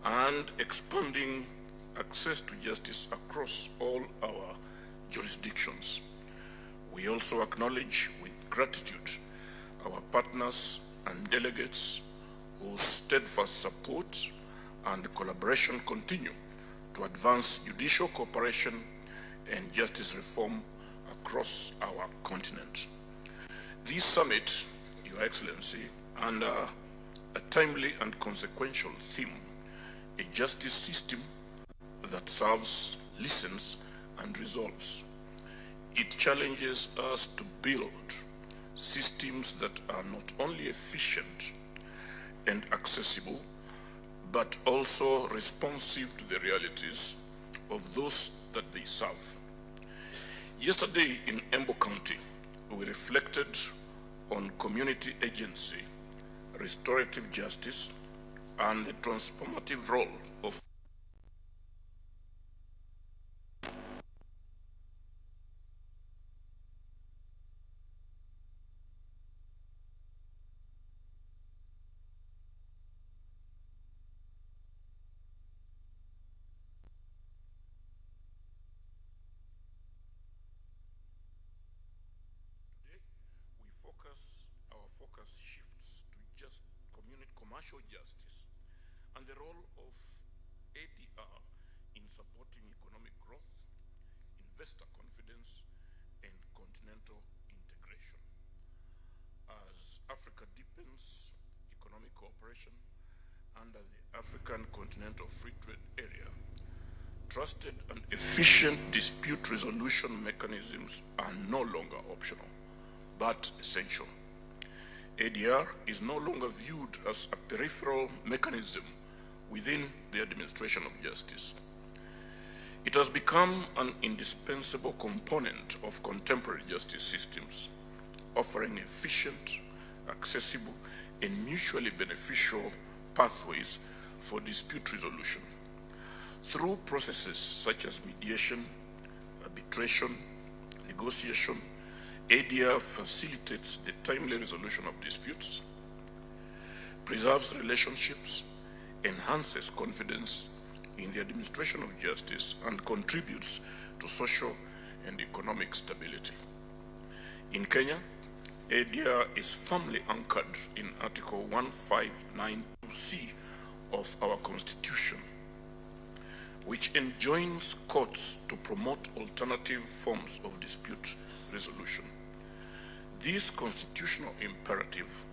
and expanding access to justice across all our jurisdictions. We also acknowledge with gratitude our partners and delegates whose steadfast support and collaboration continue to advance judicial cooperation and justice reform across our continent. This summit, Your Excellency, under a timely and consequential theme, a justice system that serves, listens, and resolves. It challenges us to build systems that are not only efficient and accessible, but also responsive to the realities of those that they serve. Yesterday in Embu County, we reflected on community agency, restorative justice, and the transformative role of our focus shifts to just commercial justice and the role of ADR in supporting economic growth, investor confidence, and continental integration. As Africa deepens economic cooperation under the African Continental Free Trade Area, trusted and efficient dispute resolution mechanisms are no longer optional, but essential. ADR is no longer viewed as a peripheral mechanism within the administration of justice. It has become an indispensable component of contemporary justice systems, offering efficient, accessible, and mutually beneficial pathways for dispute resolution. Through processes such as mediation, arbitration, negotiation, ADR facilitates the timely resolution of disputes, preserves relationships, enhances confidence in the administration of justice, and contributes to social and economic stability. In Kenya, ADR is firmly anchored in Article 1592C of our Constitution, which enjoins courts to promote alternative forms of dispute resolution. This constitutional imperative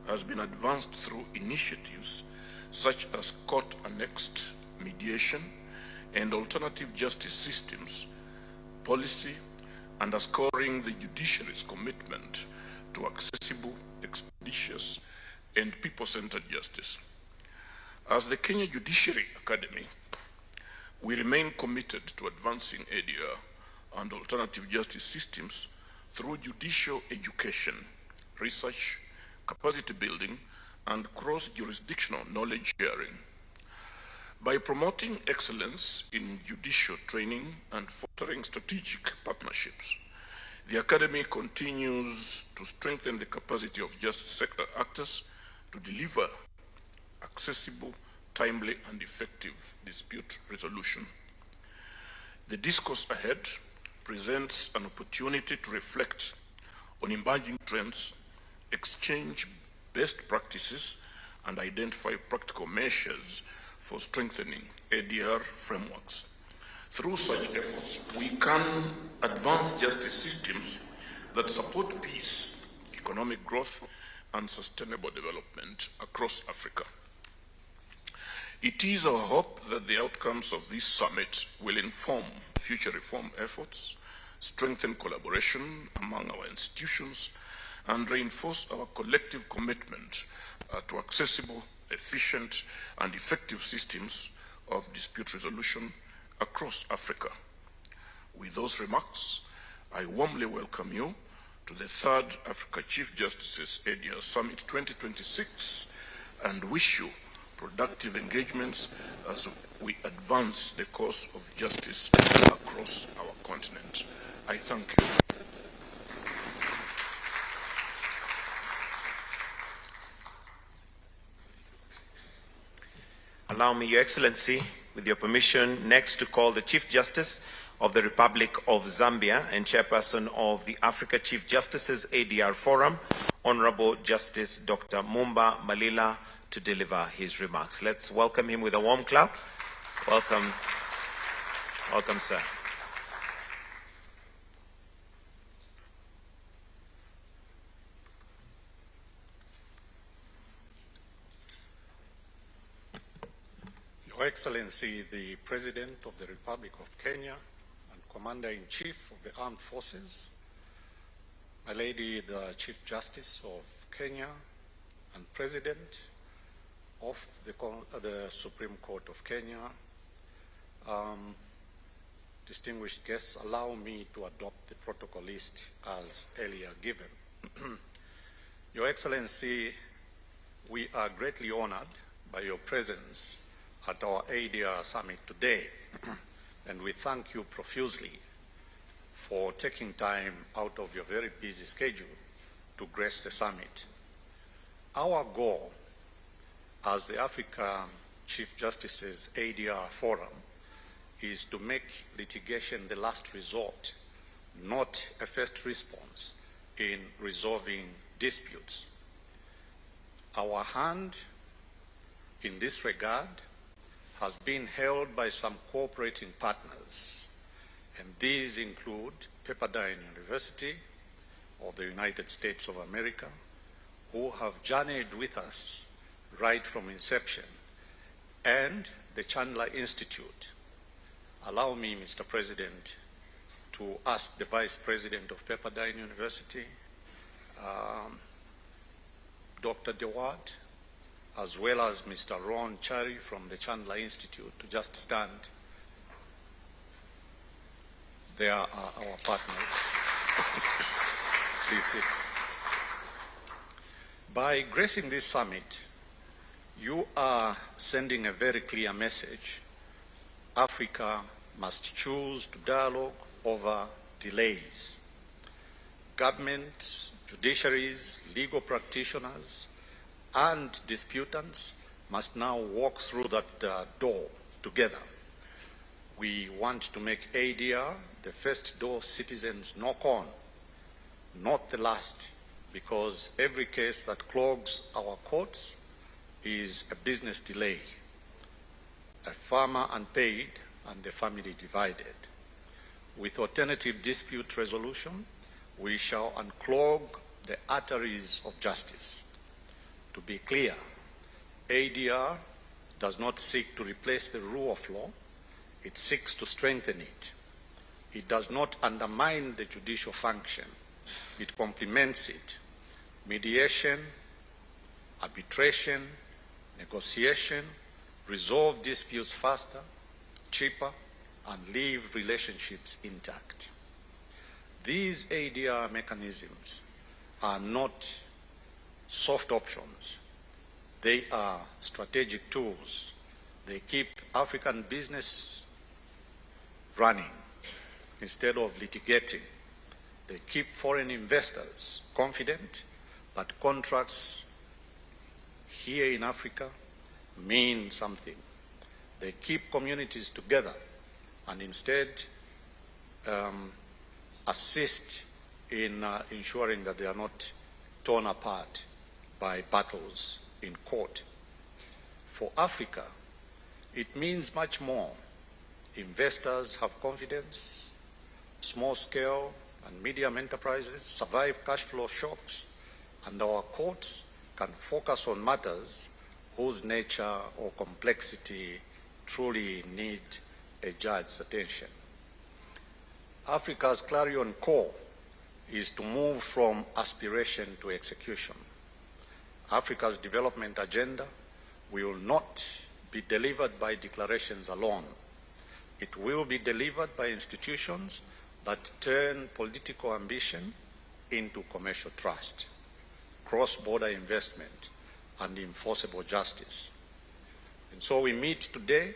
has been advanced through initiatives such as court-annexed mediation and alternative justice systems, policy, underscoring the judiciary's commitment to accessible, expeditious, and people-centered justice. As the Kenya Judiciary Academy, we remain committed to advancing ADR and alternative justice systems through judicial education, research, capacity building, and cross-jurisdictional knowledge sharing. By promoting excellence in judicial training and fostering strategic partnerships, the Academy continues to strengthen the capacity of justice sector actors to deliver accessible, timely, and effective dispute resolution. The discourse ahead presents an opportunity to reflect on emerging trends, exchange best practices, and identify practical measures for strengthening ADR frameworks. Through such efforts, we can advance justice systems that support peace, economic growth, and sustainable development across Africa. It is our hope that the outcomes of this summit will inform future reform efforts, strengthen collaboration among our institutions, and reinforce our collective commitment to accessible, efficient, and effective systems of dispute resolution across Africa. With those remarks, I warmly welcome you to the 3rd Africa Chief Justices ADR Summit 2026 and wish you productive engagements as we advance the cause of justice across our continent. I thank you. Allow me, Your Excellency, with your permission, next to call the Chief Justice of the Republic of Zambia and Chairperson of the Africa Chief Justices ADR Forum, Honorable Justice Dr. Mumba Malila, to deliver his remarks. Let's welcome him with a warm clap. Welcome. Welcome, sir. Your Excellency, the President of the Republic of Kenya and Commander-in-Chief of the Armed Forces, my Lady, the Chief Justice of Kenya and President of the Supreme Court of Kenya, distinguished guests, allow me to adopt the protocol list as earlier given. Your Excellency, we are greatly honored by your presence at our ADR summit today, and we thank you profusely for taking time out of your very busy schedule to grace the summit. Our goal as the Africa Chief Justices ADR Forum is to make litigation the last resort, not a first response in resolving disputes. Our hand in this regard has been held by some cooperating partners, and these include Pepperdine University of the United States of America, who have journeyed with us right from inception, and the Chandler Institute. Allow me, Mr. President, to ask the Vice President of Pepperdine University, Dr. DeWatt, as well as Mr. Ron Chari from the Chandler Institute, to just stand. They are our partners. Please sit. By gracing this summit, you are sending a very clear message. Africa must choose to dialogue over delays. Governments, judiciaries, legal practitioners, and disputants must now walk through that door together. We want to make ADR the first door citizens knock on, not the last, because every case that clogs our courts is a business delay, a farmer unpaid and the family divided. With alternative dispute resolution, we shall unclog the arteries of justice. To be clear, ADR does not seek to replace the rule of law, it seeks to strengthen it. It does not undermine the judicial function, it complements it. Mediation, arbitration, negotiation resolve disputes faster, cheaper, and leave relationships intact. These ADR mechanisms are not soft options. They are strategic tools. They keep African business running instead of litigating. They keep foreign investors confident, but contracts here in Africa mean something. They keep communities together and instead assist in ensuring that they are not torn apart by battles in court. For Africa, it means much more. Investors have confidence, small-scale and medium enterprises survive cash flow shocks, and our courts can focus on matters whose nature or complexity truly need a judge's attention. Africa's clarion call is to move from aspiration to execution. Africa's development agenda will not be delivered by declarations alone. It will be delivered by institutions that turn political ambition into commercial trust, cross-border investment, and enforceable justice. And so we meet today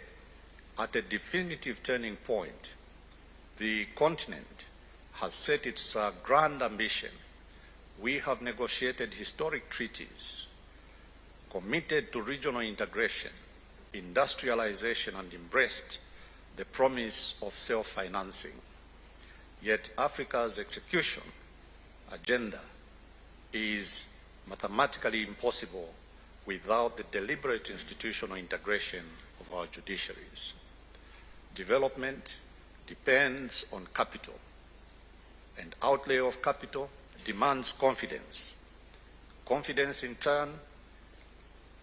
at a definitive turning point. The continent has set its grand ambition. We have negotiated historic treaties, committed to regional integration, industrialization and embraced the promise of self-financing. Yet Africa's execution agenda is mathematically impossible without the deliberate institutional integration of our judiciaries. Development depends on capital, and outlay of capital demands confidence. Confidence, in turn,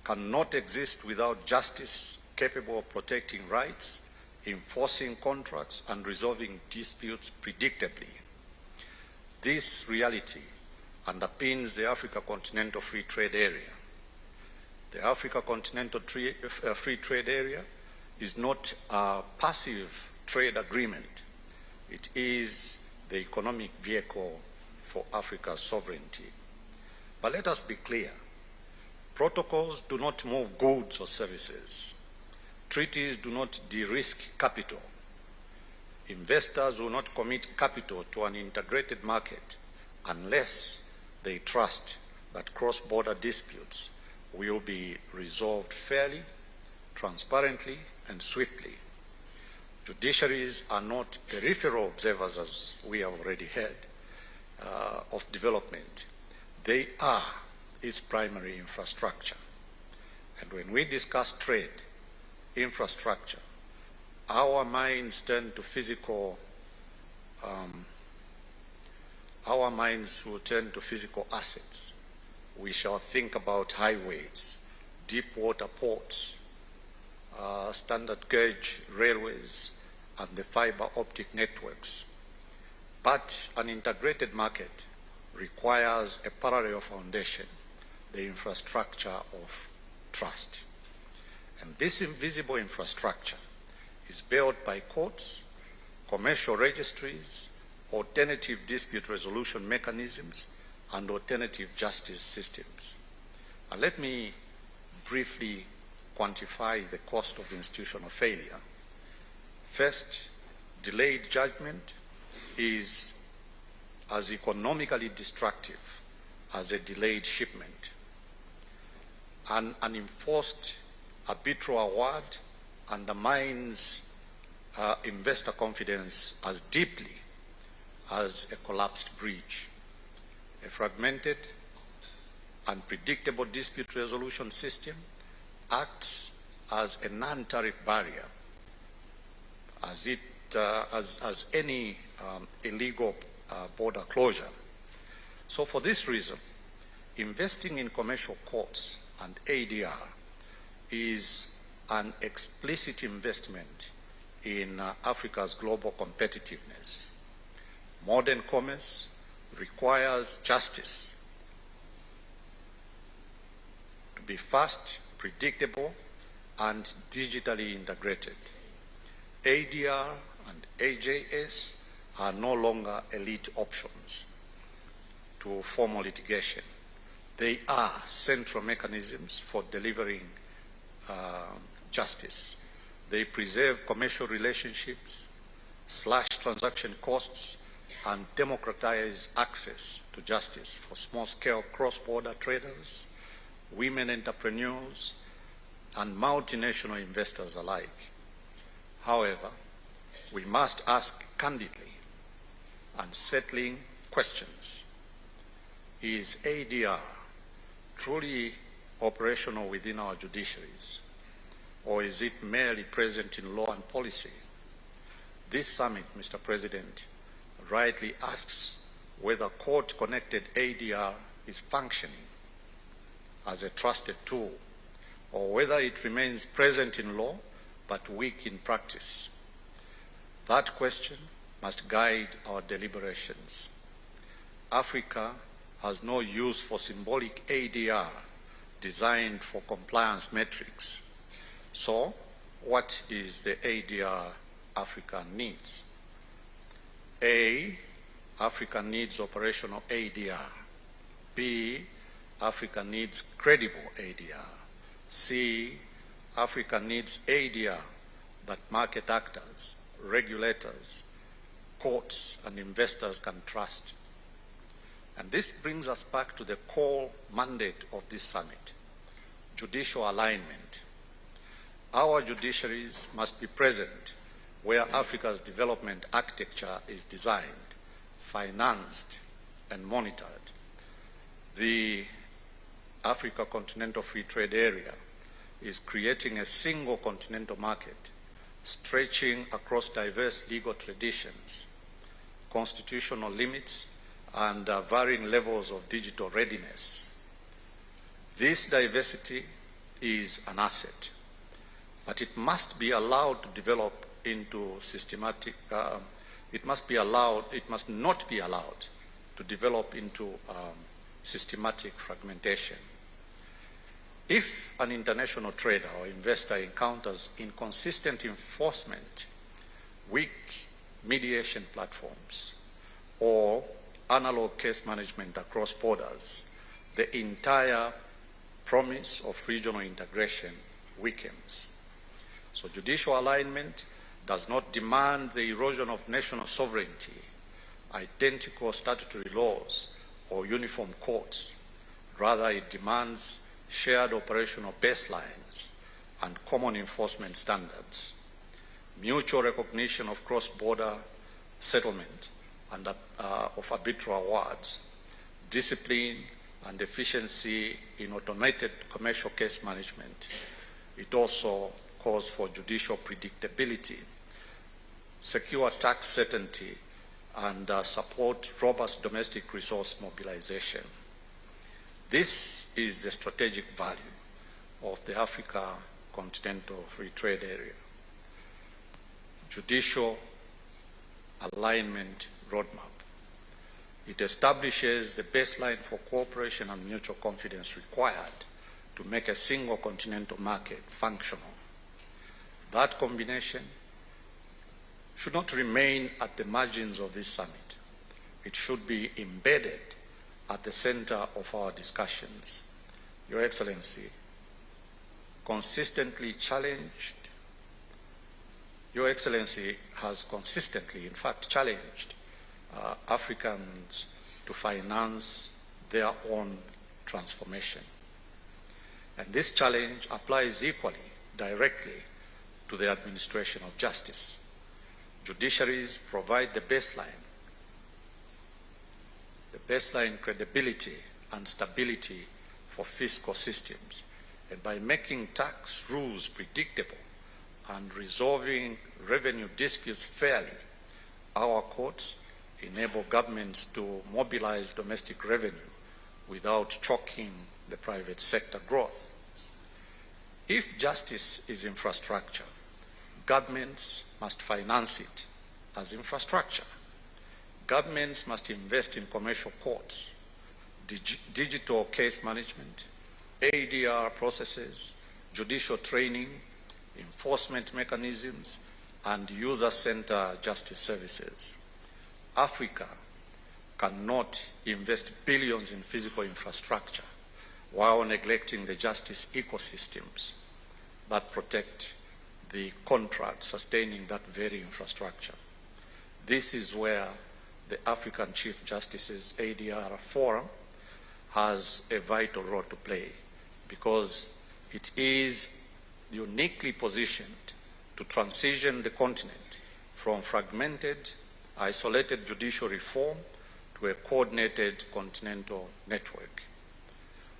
cannot exist without justice capable of protecting rights, enforcing contracts, and resolving disputes predictably. This reality underpins the Africa Continental Free Trade Area. The Africa Continental Free Trade Area is not a passive trade agreement. It is the economic vehicle for Africa's sovereignty. But let us be clear. Protocols do not move goods or services. Treaties do not de-risk capital. Investors will not commit capital to an integrated market unless they trust that cross-border disputes will be resolved fairly, transparently, and swiftly. Judiciaries are not peripheral observers, as we have already heard, of development. They are its primary infrastructure. And when we discuss trade, infrastructure, our minds turn to physical, our minds will turn to physical assets. We shall think about highways, deep water ports, standard gauge railways, and the fiber optic networks. But an integrated market requires a parallel foundation, the infrastructure of trust. And this invisible infrastructure is built by courts, commercial registries, alternative dispute resolution mechanisms, and alternative justice systems. And let me briefly quantify the cost of institutional failure. First, delayed judgment is as economically destructive as a delayed shipment. An unenforced arbitral award undermines investor confidence as deeply as a collapsed bridge. A fragmented, unpredictable dispute resolution system acts as a non-tariff barrier, as any illegal border closure. So for this reason, investing in commercial courts and ADR is an explicit investment in Africa's global competitiveness. Modern commerce requires justice to be fast, predictable, and digitally integrated. ADR and AJS are no longer elite options to formal litigation. They are central mechanisms for delivering justice. They preserve commercial relationships, slash transaction costs, and democratize access to justice for small-scale cross-border traders, women entrepreneurs, and multinational investors alike. However, we must ask candidly unsettling questions. Is ADR truly operational within our judiciaries, or is it merely present in law and policy? This summit, Mr. President, rightly asks whether court-connected ADR is functioning as a trusted tool, or whether it remains present in law but weak in practice. That question must guide our deliberations. Africa has no use for symbolic ADR designed for compliance metrics. So, what is the ADR Africa needs? A, Africa needs operational ADR. B, Africa needs credible ADR. C, Africa needs ADR that market actors, regulators, courts, and investors can trust. And this brings us back to the core mandate of this summit, judicial alignment. our judiciaries must be present where Africa's development architecture is designed, financed, and monitored. The Africa Continental Free Trade Area is creating a single continental market, stretching across diverse legal traditions, constitutional limits, and varying levels of digital readiness. This diversity is an asset, but it must be allowed to develop into systematic, it must not be allowed to develop into systematic fragmentation. If an international trader or investor encounters inconsistent enforcement, weak mediation platforms, or analog case management across borders, the entire promise of regional integration weakens. So judicial alignment does not demand the erosion of national sovereignty, identical statutory laws, or uniform courts. Rather, it demands shared operational baselines and common enforcement standards, mutual recognition of cross-border settlement and of arbitral awards, discipline and efficiency in automated commercial case management. It also calls for judicial predictability, secure tax certainty, and support robust domestic resource mobilization. This is the strategic value of the Africa Continental Free Trade Area. Judicial alignment roadmap. It establishes the baseline for cooperation and mutual confidence required to make a single continental market functional. That combination should not remain at the margins of this summit. It should be embedded at the center of our discussions. Your Excellency, consistently challenged, Your Excellency has consistently, in fact, challenged Africans to finance their own transformation. And this challenge applies equally, directly, to the administration of justice. Judiciaries provide the baseline credibility and stability for fiscal systems. And by making tax rules predictable and resolving revenue disputes fairly, our courts enable governments to mobilize domestic revenue without choking the private sector growth. If justice is infrastructure, governments must finance it as infrastructure. Governments must invest in commercial courts, digital case management, ADR processes, judicial training, enforcement mechanisms, and user-centered justice services. Africa cannot invest billions in physical infrastructure while neglecting the justice ecosystems that protect the contract sustaining that very infrastructure. This is where the African Chief Justices ADR Forum has a vital role to play, because it is uniquely positioned to transition the continent from fragmented, isolated judicial reform to a coordinated continental network.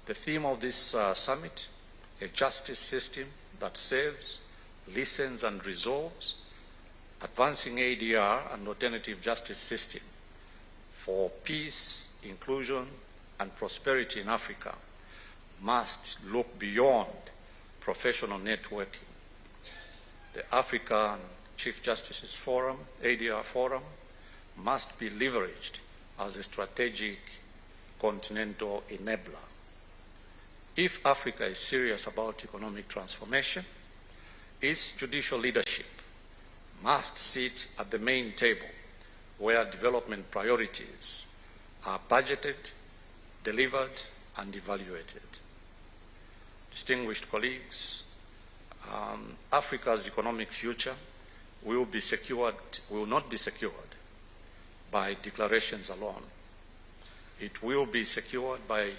The theme of this summit, a justice system that serves, listens, and resolves, advancing ADR and alternative justice system for peace, inclusion, and prosperity in Africa, must look beyond professional networking. The African Chief Justices Forum, ADR Forum, must be leveraged as a strategic continental enabler. If Africa is serious about economic transformation, its judicial leadership must sit at the main table where development priorities are budgeted, delivered, and evaluated. Distinguished colleagues, Africa's economic future will not be secured by declarations alone. It will be secured by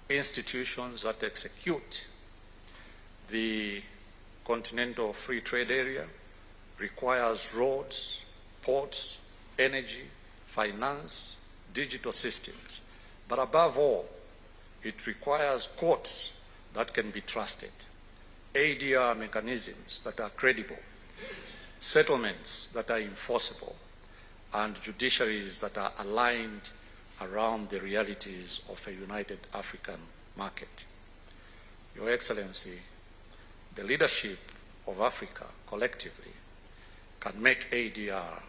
institutions that execute the Continental Free Trade Area requires roads, ports, energy, finance, digital systems. But above all, it requires courts that can be trusted, ADR mechanisms that are credible, settlements that are enforceable, and judiciaries that are aligned around the realities of a united African market. Your Excellency, the leadership of Africa collectively can make ADR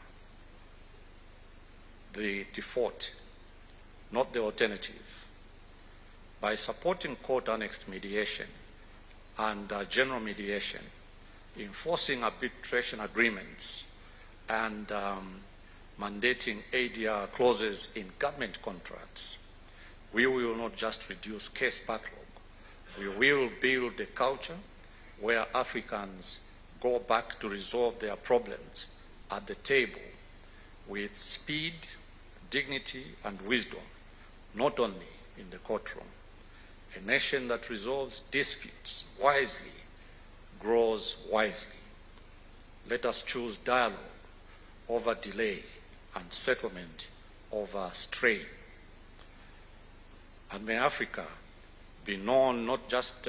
the default, not the alternative, by supporting court-annexed mediation and general mediation, enforcing arbitration agreements, and mandating ADR clauses in government contracts. We will not just reduce case backlog. We will build a culture where Africans go back to resolve their problems at the table with speed, dignity, and wisdom, not only in the courtroom. A nation that resolves disputes wisely grows wisely. Let us choose dialogue over delay and settlement over strain. And may Africa be known not just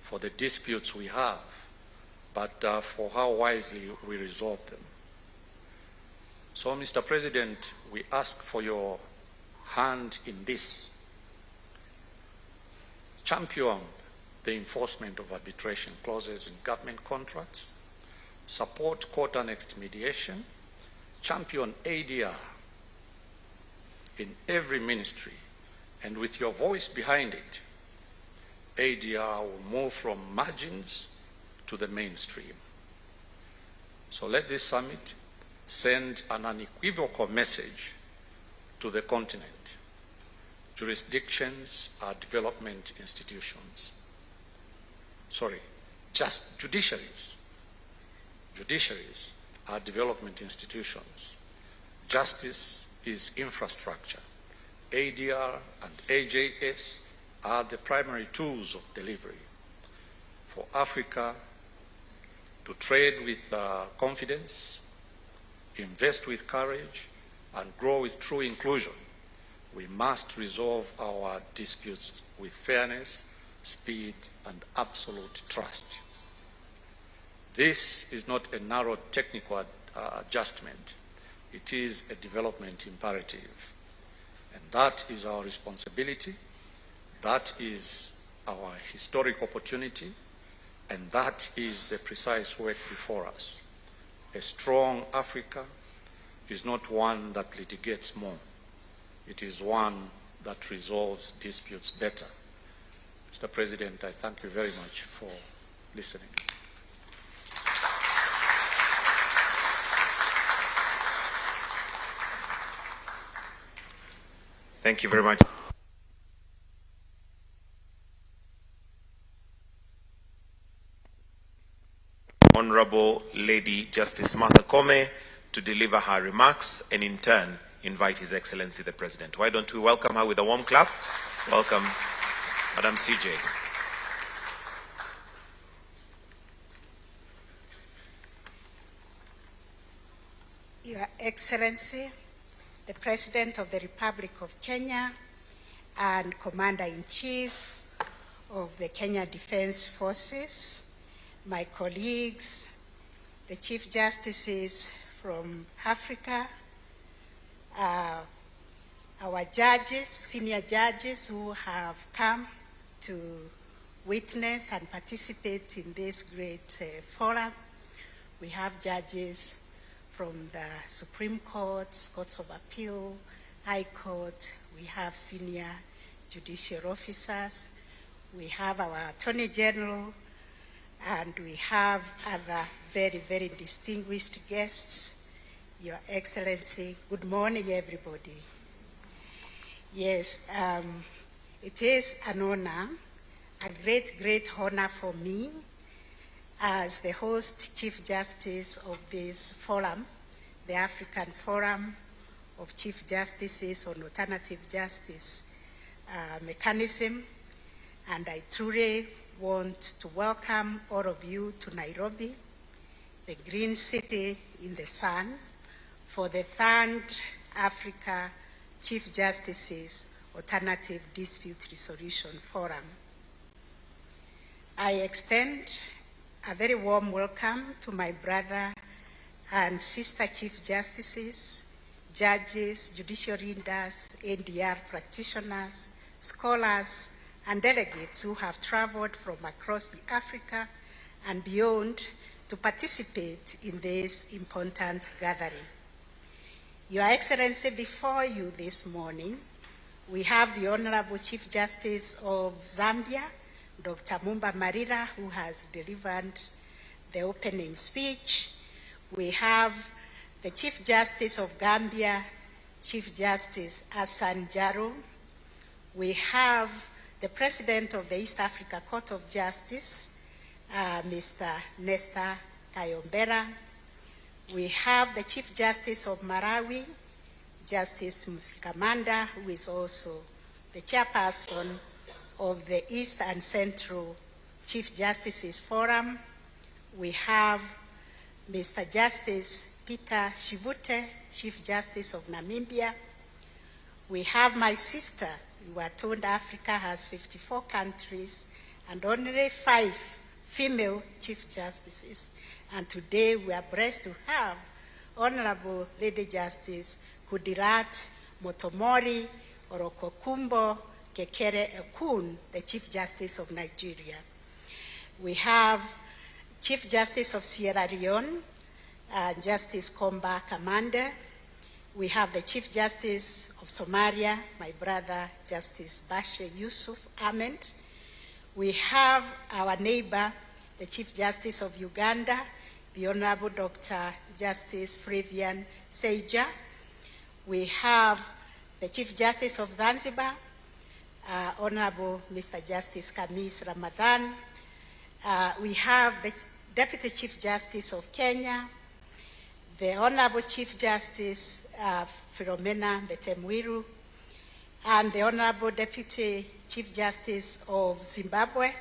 for the disputes we have, but for how wisely we resolve them. So, Mr. President, we ask for your hand in this. Champion the enforcement of arbitration clauses in government contracts, support court-annexed mediation, champion ADR in every ministry, and with your voice behind it, ADR will move from margins to the mainstream. So let this summit send an unequivocal message to the continent. Jurisdictions are development institutions. Just judiciaries. Judiciaries are development institutions. Justice is infrastructure. ADR and AJS are the primary tools of delivery. For Africa to trade with confidence, invest with courage, and grow with true inclusion, we must resolve our disputes with fairness, speed, and absolute trust. This is not a narrow technical adjustment. It is a development imperative. And that is our responsibility. That is our historic opportunity. And that is the precise work before us. A strong Africa is not one that litigates more. It is one that resolves disputes better. Mr. President, I thank you very much for listening. Thank you very much. Honorable Lady Justice Martha Koome to deliver her remarks and in turn invite His Excellency the President. Why don't we welcome her with a warm clap? Welcome, Madam CJ. Your Excellency, the President of the Republic of Kenya and Commander-in-Chief of the Kenya Defense Forces, my colleagues, the Chief Justices from Africa, our judges, senior judges who have come to witness and participate in this great forum. We have judges from the Supreme Court, Courts of Appeal, High Court. We have senior judicial officers. We have our Attorney General, and we have other very, very distinguished guests. Your Excellency, good morning, everybody. Yes, it is an honor, a great, great honor for me as the host Chief Justice of this forum, the African Forum of Chief Justices on Alternative Justice Mechanism. And I truly want to welcome all of you to Nairobi, the green city in the sun, for the 3rd Africa Chief Justice's Alternative Dispute Resolution Forum. I extend a very warm welcome to my brother and sister Chief Justices, judges, judicial leaders, ADR practitioners, scholars, and delegates who have traveled from across the Africa and beyond to participate in this important gathering. Your Excellency, before you this morning, we have the Honorable Chief Justice of Zambia, Dr. Mumba Marira, who has delivered the opening speech. We have the Chief Justice of Gambia, Chief Justice Hassan Jaro. We have the President of the East Africa Court of Justice, Mr. Nestor Kayombera. We have the Chief Justice of Malawi, Justice Musikamanda, who is also the chairperson of the East and Central Chief Justices Forum. We have Mr. Justice Peter Shivute, Chief Justice of Namibia. We have my sister. We were told Africa has 54 countries and only 5 female Chief Justices. And today we are blessed to have Honorable Lady Justice Kudirat Motomori Orokokumbo Kekere Ekun, the Chief Justice of Nigeria. We have Chief Justice of Sierra Leone, Justice Komba Kamande. We have the Chief Justice of Somalia, my brother, Justice Bashe Yusuf Ahmed. We have our neighbor, the Chief Justice of Uganda, the Honorable Dr. Justice Flavian Seija. We have the Chief Justice of Zanzibar, Honorable Mr. Justice Kamis Ramadan. We have the Deputy Chief Justice of Kenya, the Honorable Chief Justice Philomena Betemwiru, and the Honorable Deputy Chief Justice of Zimbabwe,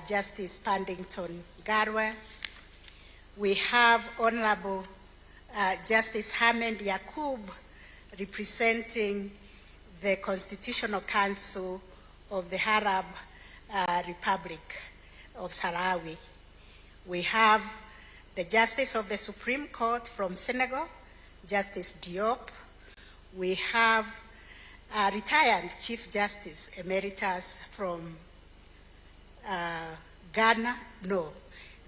Justice Pandington Garwe. We have Honorable Justice Hamed Yakub, representing the Constitutional Council of the Arab Republic of Sahrawi. We have the Justice of the Supreme Court from Senegal, Justice Diop. We have a retired Chief Justice Emeritus from Ghana. No,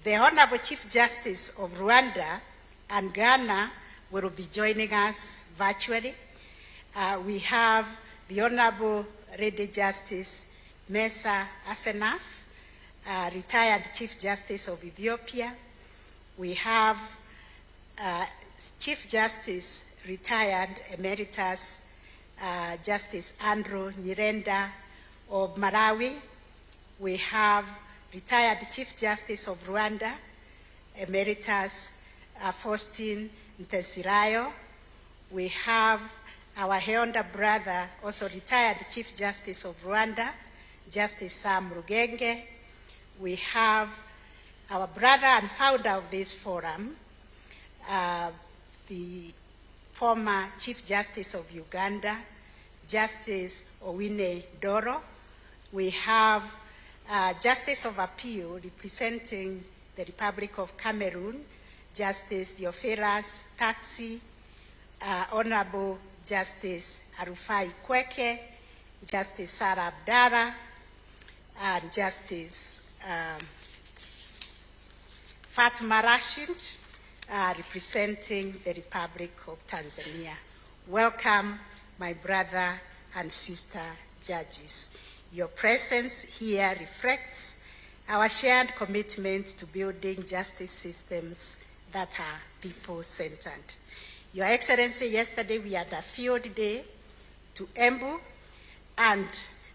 the Honorable Chief Justice of Rwanda and Ghana will be joining us virtually. We have the Honorable Lady Justice Mesa Asenaf, retired Chief Justice of Ethiopia. We have Chief Justice, retired Emeritus Justice Andrew Nyirenda of Malawi. We have retired Chief Justice of Rwanda, Emeritus Faustin Ntesirayo. We have our elder brother, also retired Chief Justice of Rwanda, Justice Sam Rugenge. We have our brother and founder of this forum, the former Chief Justice of Uganda, Justice Owine Doro. We have Justice of Appeal representing the Republic of Cameroon, Justice Theophilus Taxi, Honorable Justice Arufai Kweke, Justice Sarah Abdara, and Justice Fatma Rashid, representing the Republic of Tanzania. Welcome, my brother and sister judges. Your presence here reflects our shared commitment to building justice systems that are people-centered. Your Excellency, yesterday we had a field day to Embu, and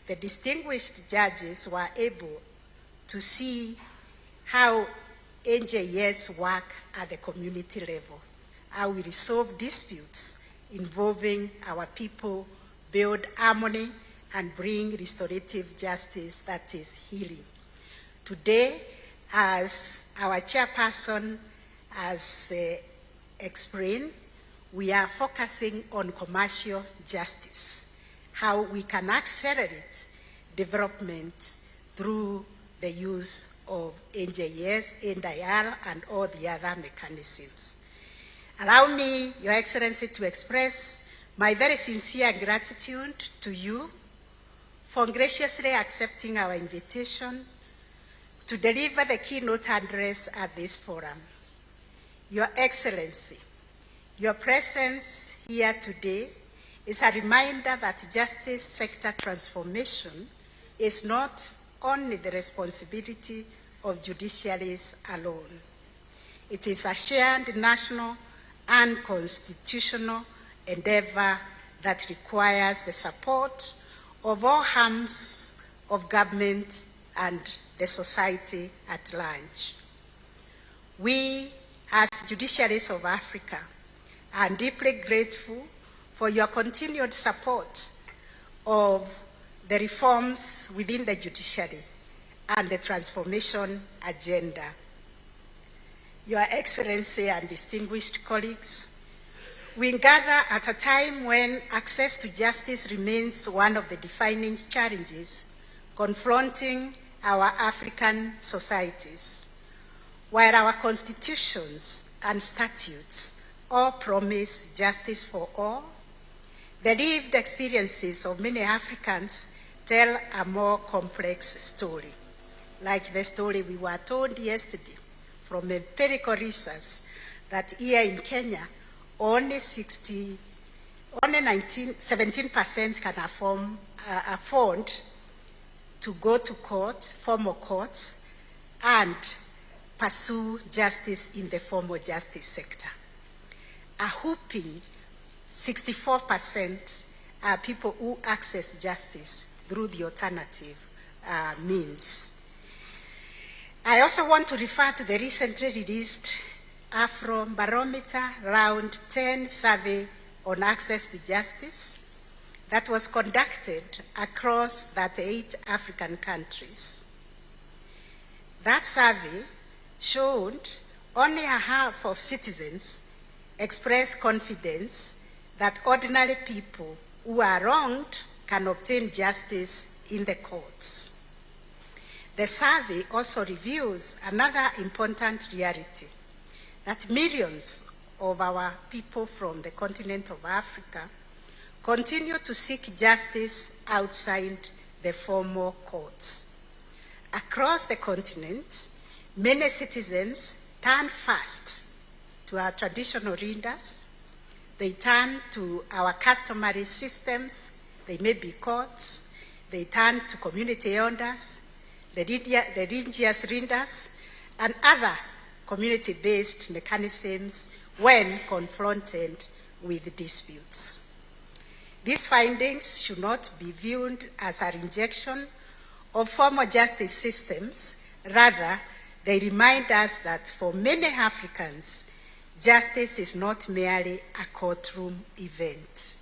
the distinguished judges were able to see how NJS work at the community level, how we resolve disputes involving our people, build harmony, and bring restorative justice that is healing. Today, as our chairperson has explained, we are focusing on commercial justice, how we can accelerate development through the use of NJS, NDIR, and all the other mechanisms. Allow me, Your Excellency, to express my very sincere gratitude to you for graciously accepting our invitation to deliver the keynote address at this forum. Your Excellency, your presence here today is a reminder that justice sector transformation is not only the responsibility of judiciaries alone. It is a shared national and constitutional endeavor that requires the support of all arms of government and the society at large. We, as judiciaries of Africa, are deeply grateful for your continued support of the reforms within the judiciary and the transformation agenda. Your Excellency and distinguished colleagues, we gather at a time when access to justice remains one of the defining challenges confronting our African societies. While our constitutions and statutes all promise justice for all, the lived experiences of many Africans tell a more complex story, like the story we were told yesterday from empirical research that here in Kenya, only 17% can afford to go to court, formal courts, and pursue justice in the formal justice sector. A whopping 64% are people who access justice through the alternative means. I also want to refer to the recently released Afrobarometer Round 10 survey on access to justice that was conducted across 38 African countries. That survey showed only a half of citizens express confidence that ordinary people who are wronged can obtain justice in the courts. The survey also reveals another important reality, that millions of our people from the continent of Africa continue to seek justice outside the formal courts. Across the continent, many citizens turn first to our traditional leaders. They turn to our customary systems. They may be courts. They turn to community elders, the religious leaders, and other community-based mechanisms when confronted with disputes. These findings should not be viewed as a rejection of formal justice systems. Rather, they remind us that for many Africans, justice is not merely a courtroom event.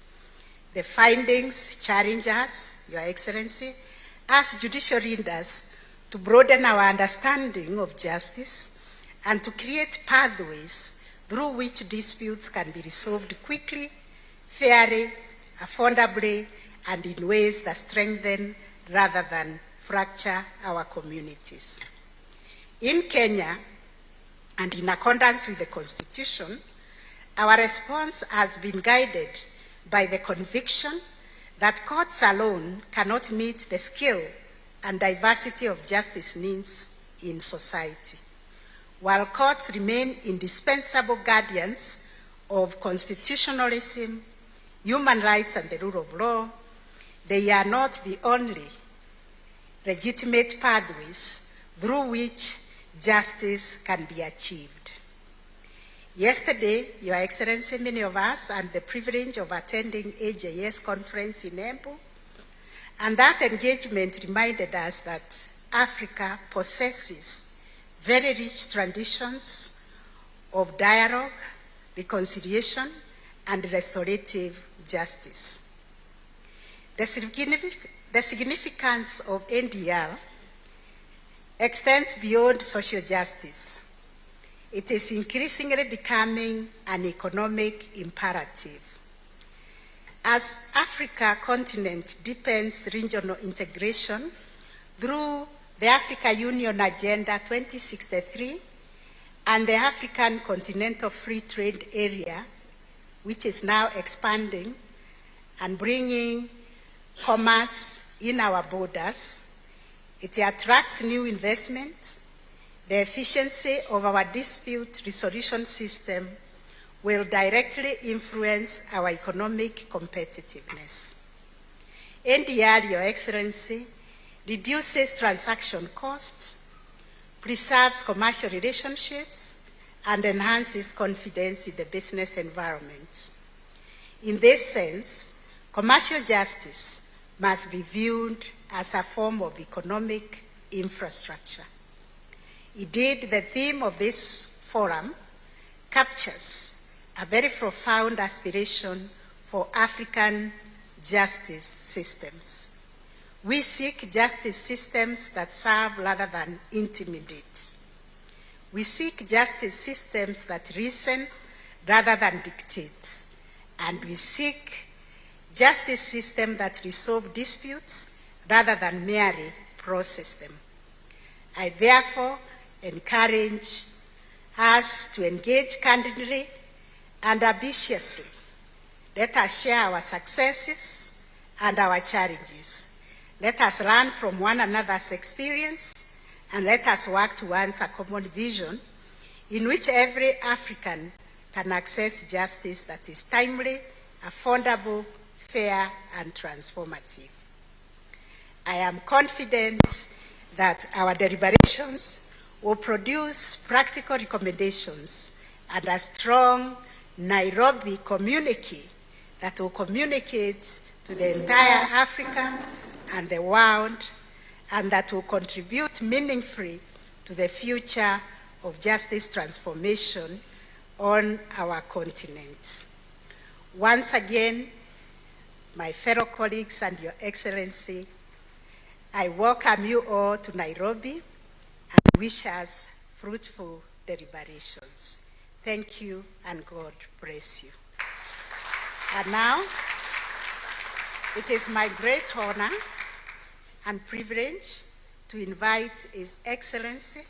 The findings challenge us, Your Excellency, as judicial leaders, to broaden our understanding of justice and to create pathways through which disputes can be resolved quickly, fairly, affordably, and in ways that strengthen rather than fracture our communities. In Kenya, and in accordance with the Constitution, our response has been guided by the conviction that courts alone cannot meet the skill and diversity of justice needs in society. While courts remain indispensable guardians of constitutionalism, human rights, and the rule of law, they are not the only legitimate pathways through which justice can be achieved. Yesterday, Your Excellency, many of us had the privilege of attending AJS conference in Embu, and that engagement reminded us that Africa possesses very rich traditions of dialogue, reconciliation, and restorative justice. The significance of NDR extends beyond social justice. It is increasingly becoming an economic imperative. As Africa continent deepens regional integration through the Africa Union Agenda 2063 and the African Continental Free Trade Area, which is now expanding and bringing commerce in our borders, it attracts new investment. The efficiency of our dispute resolution system will directly influence our economic competitiveness. NDR, Your Excellency, reduces transaction costs, preserves commercial relationships, and enhances confidence in the business environment. In this sense, commercial justice must be viewed as a form of economic infrastructure. Indeed, the theme of this forum captures a very profound aspiration for African justice systems. We seek justice systems that serve rather than intimidate. We seek justice systems that reason rather than dictate. And we seek justice systems that resolve disputes rather than merely process them. I therefore encourage us to engage candidly and ambitiously. Let us share our successes and our challenges. Let us learn from one another's experience, and let us work towards a common vision in which every African can access justice that is timely, affordable, fair, and transformative. I am confident that our deliberations will produce practical recommendations and a strong Nairobi communique that will communicate to the entire Africa and the world, and that will contribute meaningfully to the future of justice transformation on our continent. Once again, my fellow colleagues and Your Excellency, I welcome you all to Nairobi and wish us fruitful deliberations. Thank you, and God bless you. And now, it is my great honor and privilege to invite His Excellency,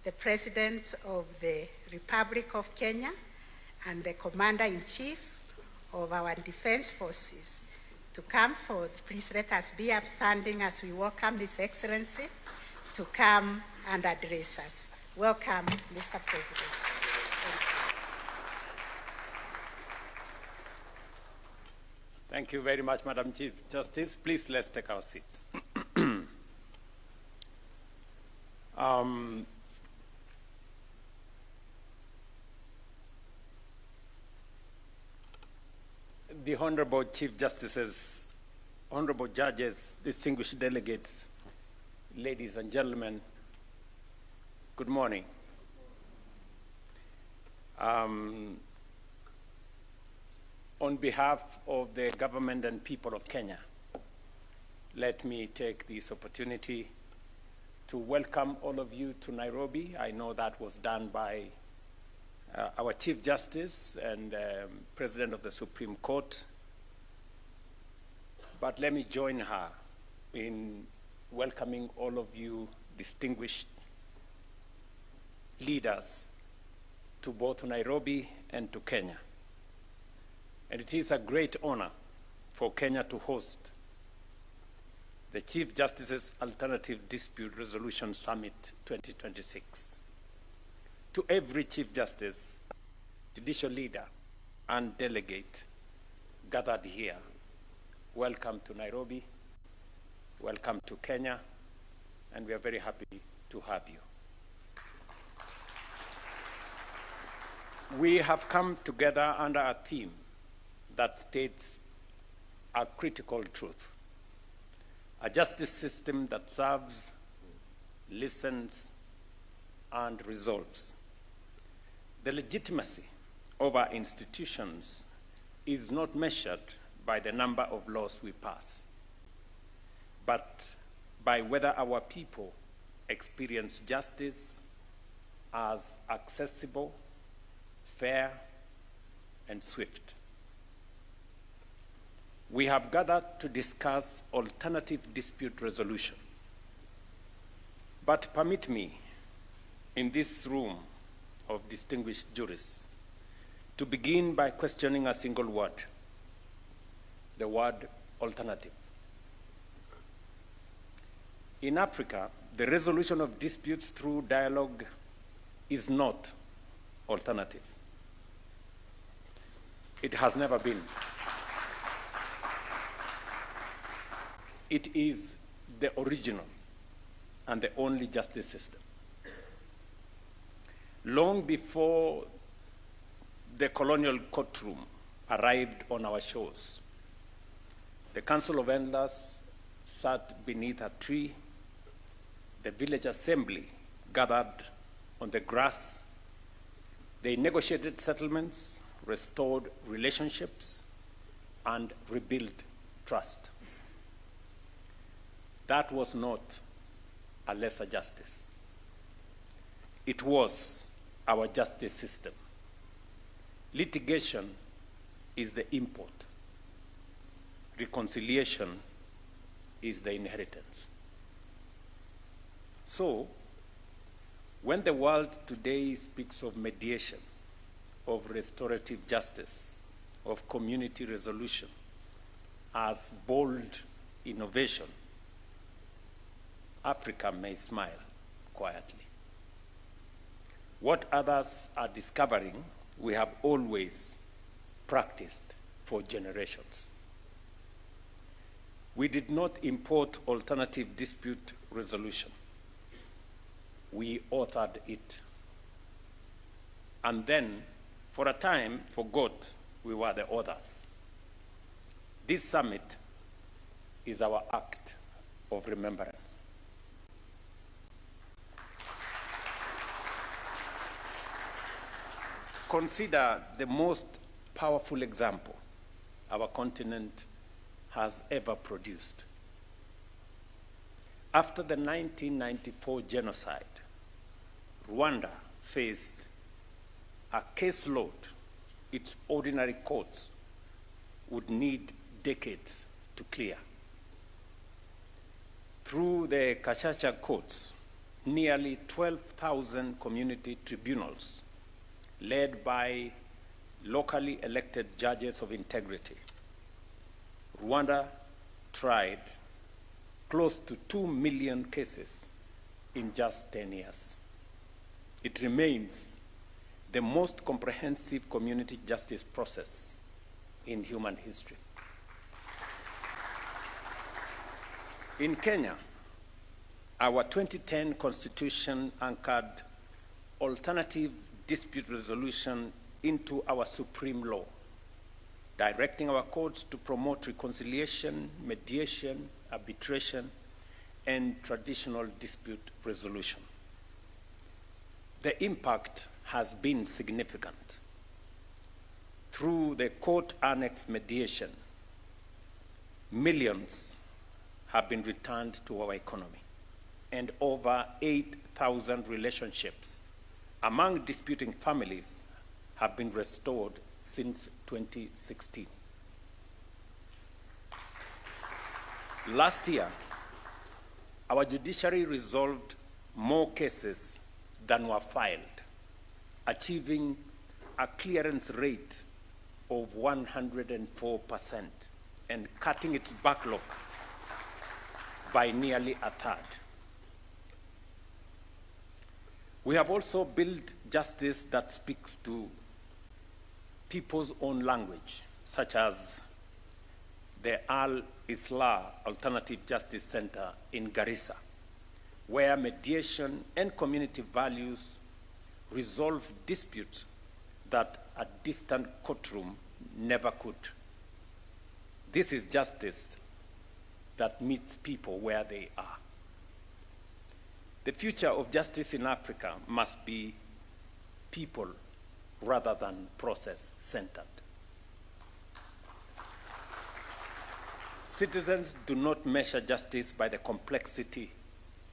the President of the Republic of Kenya and the Commander-in-Chief of our Defense Forces, to come forth. Please let us be upstanding as we welcome His Excellency to come and address us. Welcome, Mr. President. Thank you very much, Madam Chief Justice. Please, let's take our seats. The Honorable Chief Justices, Honorable Judges, distinguished delegates, ladies and gentlemen, good morning. On behalf of the government and people of Kenya, let me take this opportunity to welcome all of you to Nairobi. I know that was done by our Chief Justice and President of the Supreme Court, but let me join her in welcoming all of you distinguished leaders to both Nairobi and to Kenya. And it is a great honor for Kenya to host the Chief Justice's Alternative Dispute Resolution Summit 2026. To every Chief Justice, judicial leader, and delegate gathered here, welcome to Nairobi, welcome to Kenya, and we are very happy to have you. We have come together under a theme that states a critical truth: a justice system that serves, listens, and resolves. The legitimacy of our institutions is not measured by the number of laws we pass, but by whether our people experience justice as accessible, fair, and swift. We have gathered to discuss alternative dispute resolution. But permit me, in this room of distinguished jurists, to begin by questioning a single word, the word alternative. In Africa, the resolution of disputes through dialogue is not alternative. It has never been. It is the original and the only justice system. Long before the colonial courtroom arrived on our shores, the Council of Elders sat beneath a tree, the village assembly gathered on the grass, they negotiated settlements, restored relationships, and rebuilt trust. That was not a lesser justice. It was our justice system. Litigation is the import. Reconciliation is the inheritance. So, when the world today speaks of mediation, of restorative justice, of community resolution as bold innovation, Africa may smile quietly. What others are discovering, we have always practiced for generations. We did not import alternative dispute resolution. We authored it. And then, for a time, forgot we were the authors. This summit is our act of remembrance. Consider the most powerful example our continent has ever produced. After the 1994 genocide, Rwanda faced a caseload its ordinary courts would need decades to clear. Through the Kashasha courts, nearly 12,000 community tribunals led by locally elected judges of integrity, Rwanda tried close to 2 million cases in just 10 years. It remains the most comprehensive community justice process in human history. In Kenya, our 2010 constitution anchored alternative dispute resolution into our supreme law, directing our courts to promote reconciliation, mediation, arbitration, and traditional dispute resolution. The impact has been significant. Through the court annex mediation, millions have been returned to our economy, and over 8,000 relationships among disputing families have been restored since 2016. Last year, our judiciary resolved more cases than were filed, achieving a clearance rate of 104% and cutting its backlog by nearly a third. We have also built justice that speaks to people's own language, such as the Al-Islah Alternative Justice Center in Garissa, where mediation and community values resolve disputes that a distant courtroom never could. This is justice that meets people where they are. The future of justice in Africa must be people rather than process-centered. Citizens do not measure justice by the complexity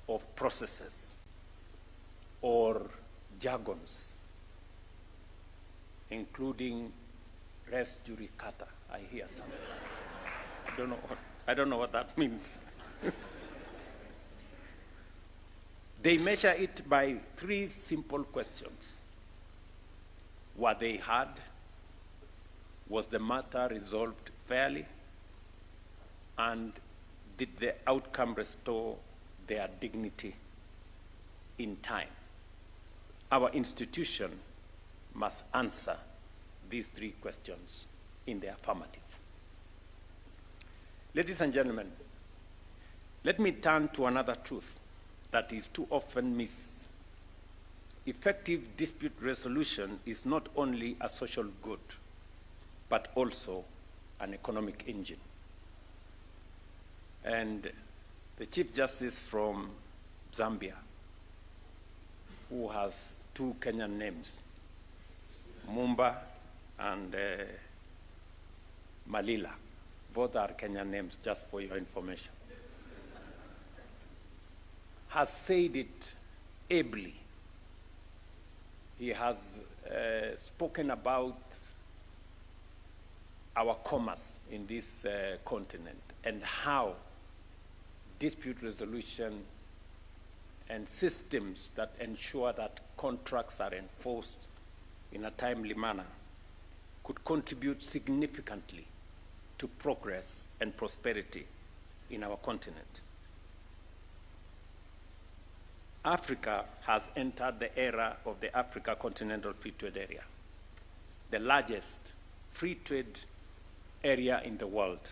of processes or jargons, including res judicata. I hear something. I don't know what that means. They measure it by three simple questions. Were they heard? Was the matter resolved fairly? And did the outcome restore their dignity in time? Our institution must answer these three questions in the affirmative. Ladies and gentlemen, let me turn to another truth that is too often missed. Effective dispute resolution is not only a social good, but also an economic engine. And the Chief Justice from Zambia, who has two Kenyan names, Mumba and Malila, both are Kenyan names, just for your information, has said it ably. He has spoken about our commerce in this continent and how dispute resolution and systems that ensure that contracts are enforced in a timely manner could contribute significantly to progress and prosperity in our continent. Africa has entered the era of the Africa Continental Free Trade Area, the largest free trade area in the world.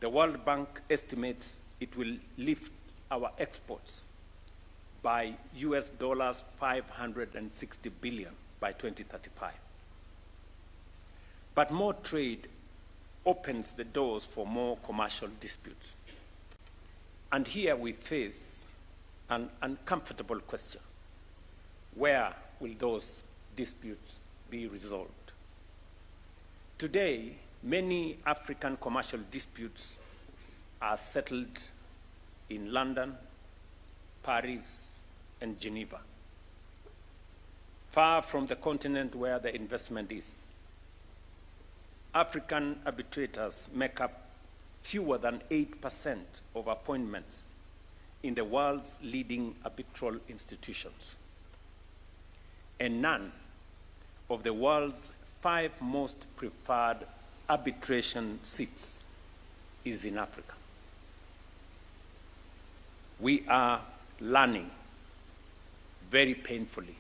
The World Bank estimates it will lift our exports by US dollars 560 billion by 2035. But more trade opens the doors for more commercial disputes. And here we face an uncomfortable question. Where will those disputes be resolved? Today, many African commercial disputes are settled in London, Paris, and Geneva, far from the continent where the investment is. African arbitrators make up fewer than 8% of appointments in the world's leading arbitral institutions. And none of the world's 5 most preferred arbitration seats is in Africa. We are learning very painfully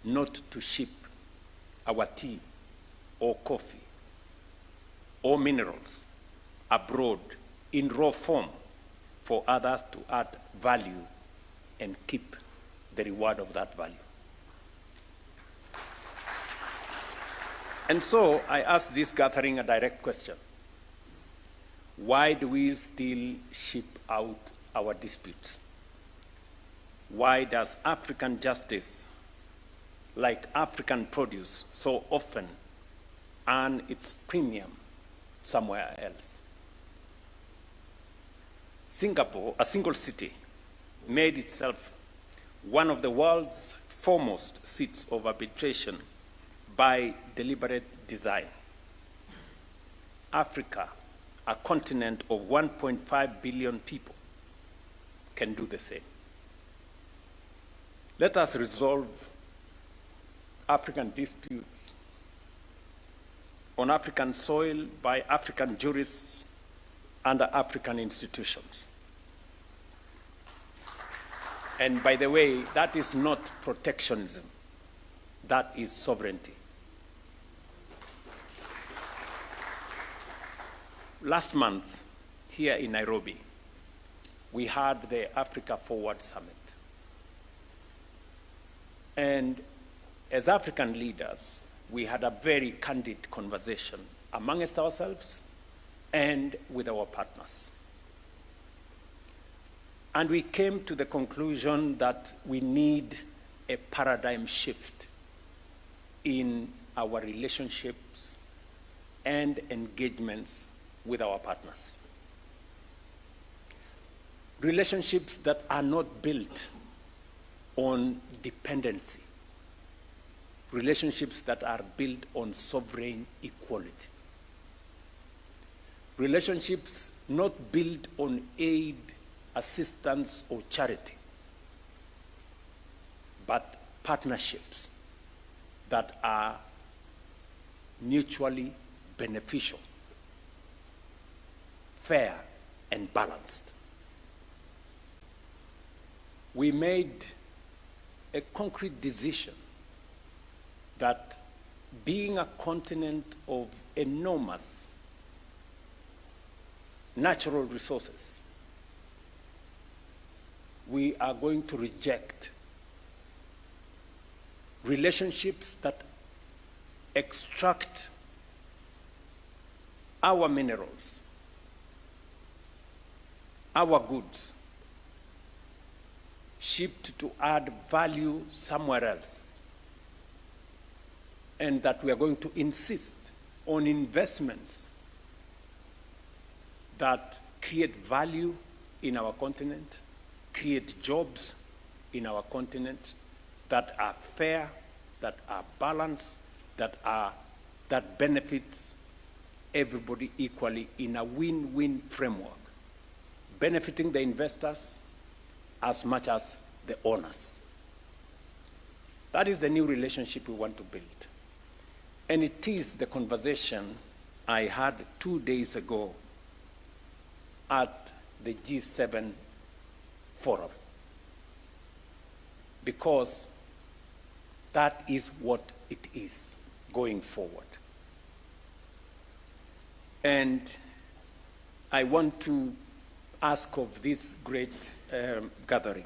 not to ship our tea or coffee or minerals abroad in raw form for others to add value and keep the reward of that value. And so I ask this gathering a direct question. Why do we still ship out our disputes? Why does African justice, like African produce, so often earn its premium somewhere else? Singapore, a single city, made itself one of the world's foremost seats of arbitration by deliberate design. Africa, a continent of 1.5 billion people, can do the same. Let us resolve African disputes on African soil by African jurists under African institutions. And by the way, that is not protectionism, that is sovereignty. Last month, here in Nairobi, we had the Africa Forward Summit. And as African leaders, we had a very candid conversation amongst ourselves and with our partners. And we came to the conclusion that we need a paradigm shift in our relationships and engagements with our partners. relationships that are not built on dependency, relationships that are built on sovereign equality, relationships not built on aid, assistance, or charity, but partnerships that are mutually beneficial, fair, and balanced. We made a concrete decision that being a continent of enormous natural resources, we are going to reject relationships that extract our minerals, our goods, shipped to add value somewhere else, and that we are going to insist on investments that create value in our continent, create jobs in our continent, that are fair, that are balanced, that benefits everybody equally in a win-win framework, benefiting the investors as much as the owners. That is the new relationship we want to build. And it is the conversation I had 2 days ago at the G7 forum, because that is what it is going forward. And I want to ask of this great gathering.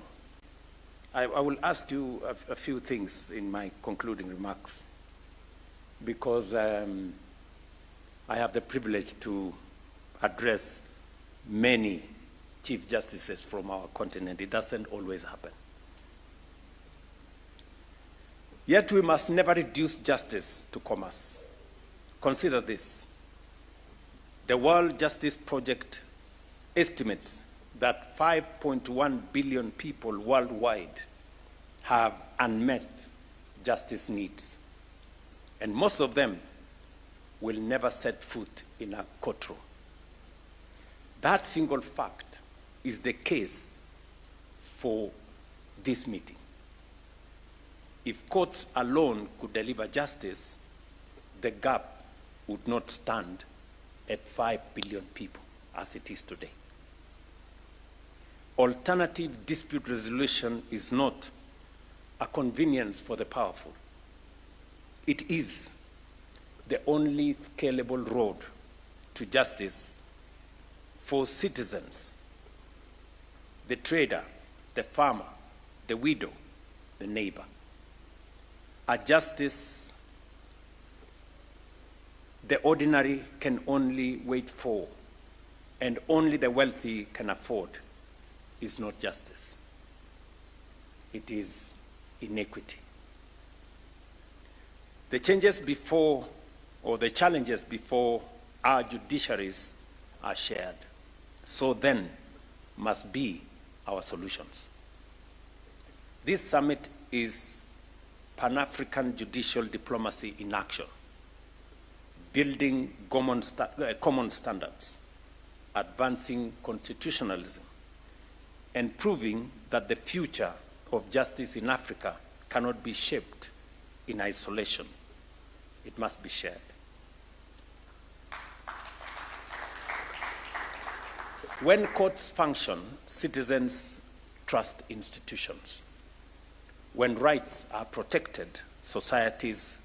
I will ask you a few things in my concluding remarks, because I have the privilege to address many chief justices from our continent. It doesn't always happen. Yet we must never reduce justice to commerce. Consider this. The World Justice Project estimates that 5.1 billion people worldwide have unmet justice needs, and most of them will never set foot in a courtroom. That single fact is the case for this meeting. If courts alone could deliver justice, the gap would not stand at 5 billion people as it is today. Alternative dispute resolution is not a convenience for the powerful. It is the only scalable road to justice for citizens, the trader, the farmer, the widow, the neighbor. A justice the ordinary can only wait for, and only the wealthy can afford, is not justice. It is inequity. The changes before, or the challenges before our judiciaries are shared. So then must be our solutions. This summit is Pan-African judicial diplomacy in action, building common standards, advancing constitutionalism, and proving that the future of justice in Africa cannot be shaped in isolation. It must be shared. When courts function, citizens trust institutions. When rights are protected, societies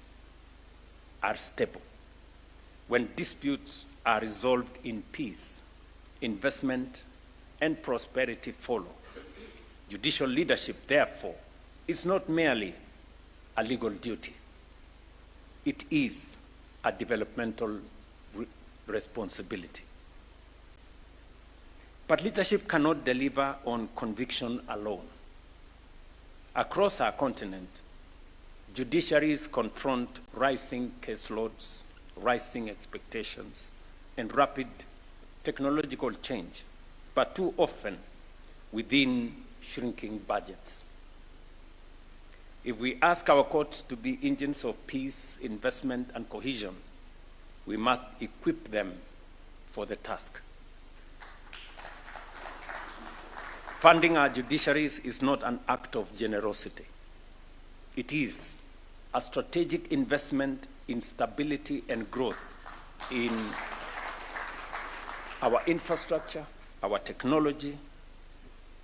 are stable. When disputes are resolved in peace, investment and prosperity follow. Judicial leadership, therefore, is not merely a legal duty. It is a developmental responsibility. But leadership cannot deliver on conviction alone. Across our continent, judiciaries confront rising caseloads, rising expectations, and rapid technological change. But too often, within shrinking budgets. If we ask our courts to be engines of peace, investment, and cohesion, we must equip them for the task. Funding our judiciaries is not an act of generosity. It is a strategic investment in stability and growth in our infrastructure, our technology,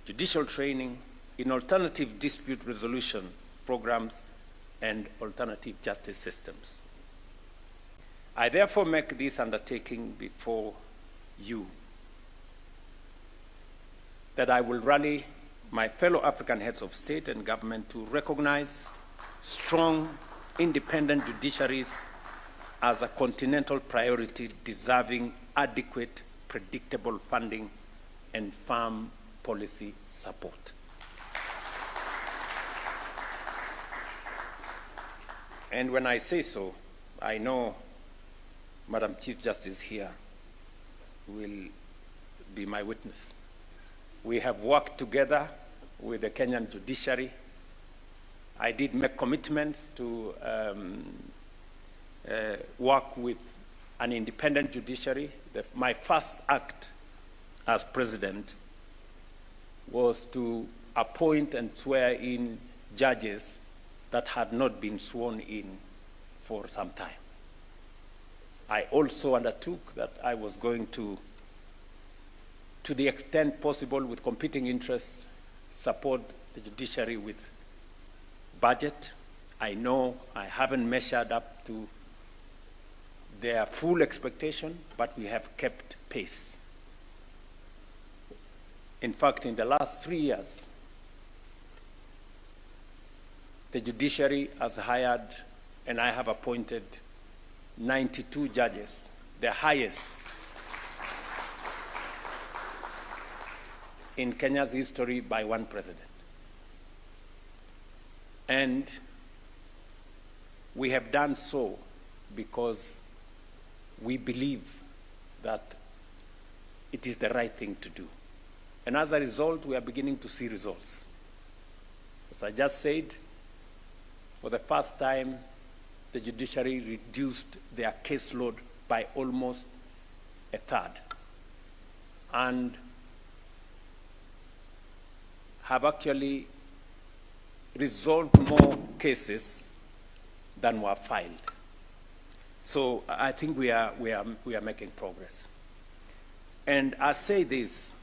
judicial training, in alternative dispute resolution programs, and alternative justice systems. I therefore make this undertaking before you that I will rally my fellow African heads of state and government to recognize strong, independent judiciaries as a continental priority deserving adequate, predictable funding and firm policy support. And when I say so, I know Madam Chief Justice here will be my witness. We have worked together with the Kenyan judiciary. I did make commitments to work with an independent judiciary. My first act as president was to appoint and swear in judges that had not been sworn in for some time. I also undertook that I was going to the extent possible with competing interests, support the judiciary with budget. I know I haven't measured up to their full expectation, but we have kept pace. In fact, in the last 3 years, the judiciary has hired, and I have appointed 92 judges, the highest in Kenya's history by one president. And we have done so because we believe that it is the right thing to do. And as a result, we are beginning to see results. As I just said, for the first time, the judiciary reduced their caseload by almost a third and have actually resolved more cases than were filed. So I think we are making progress. And I say this,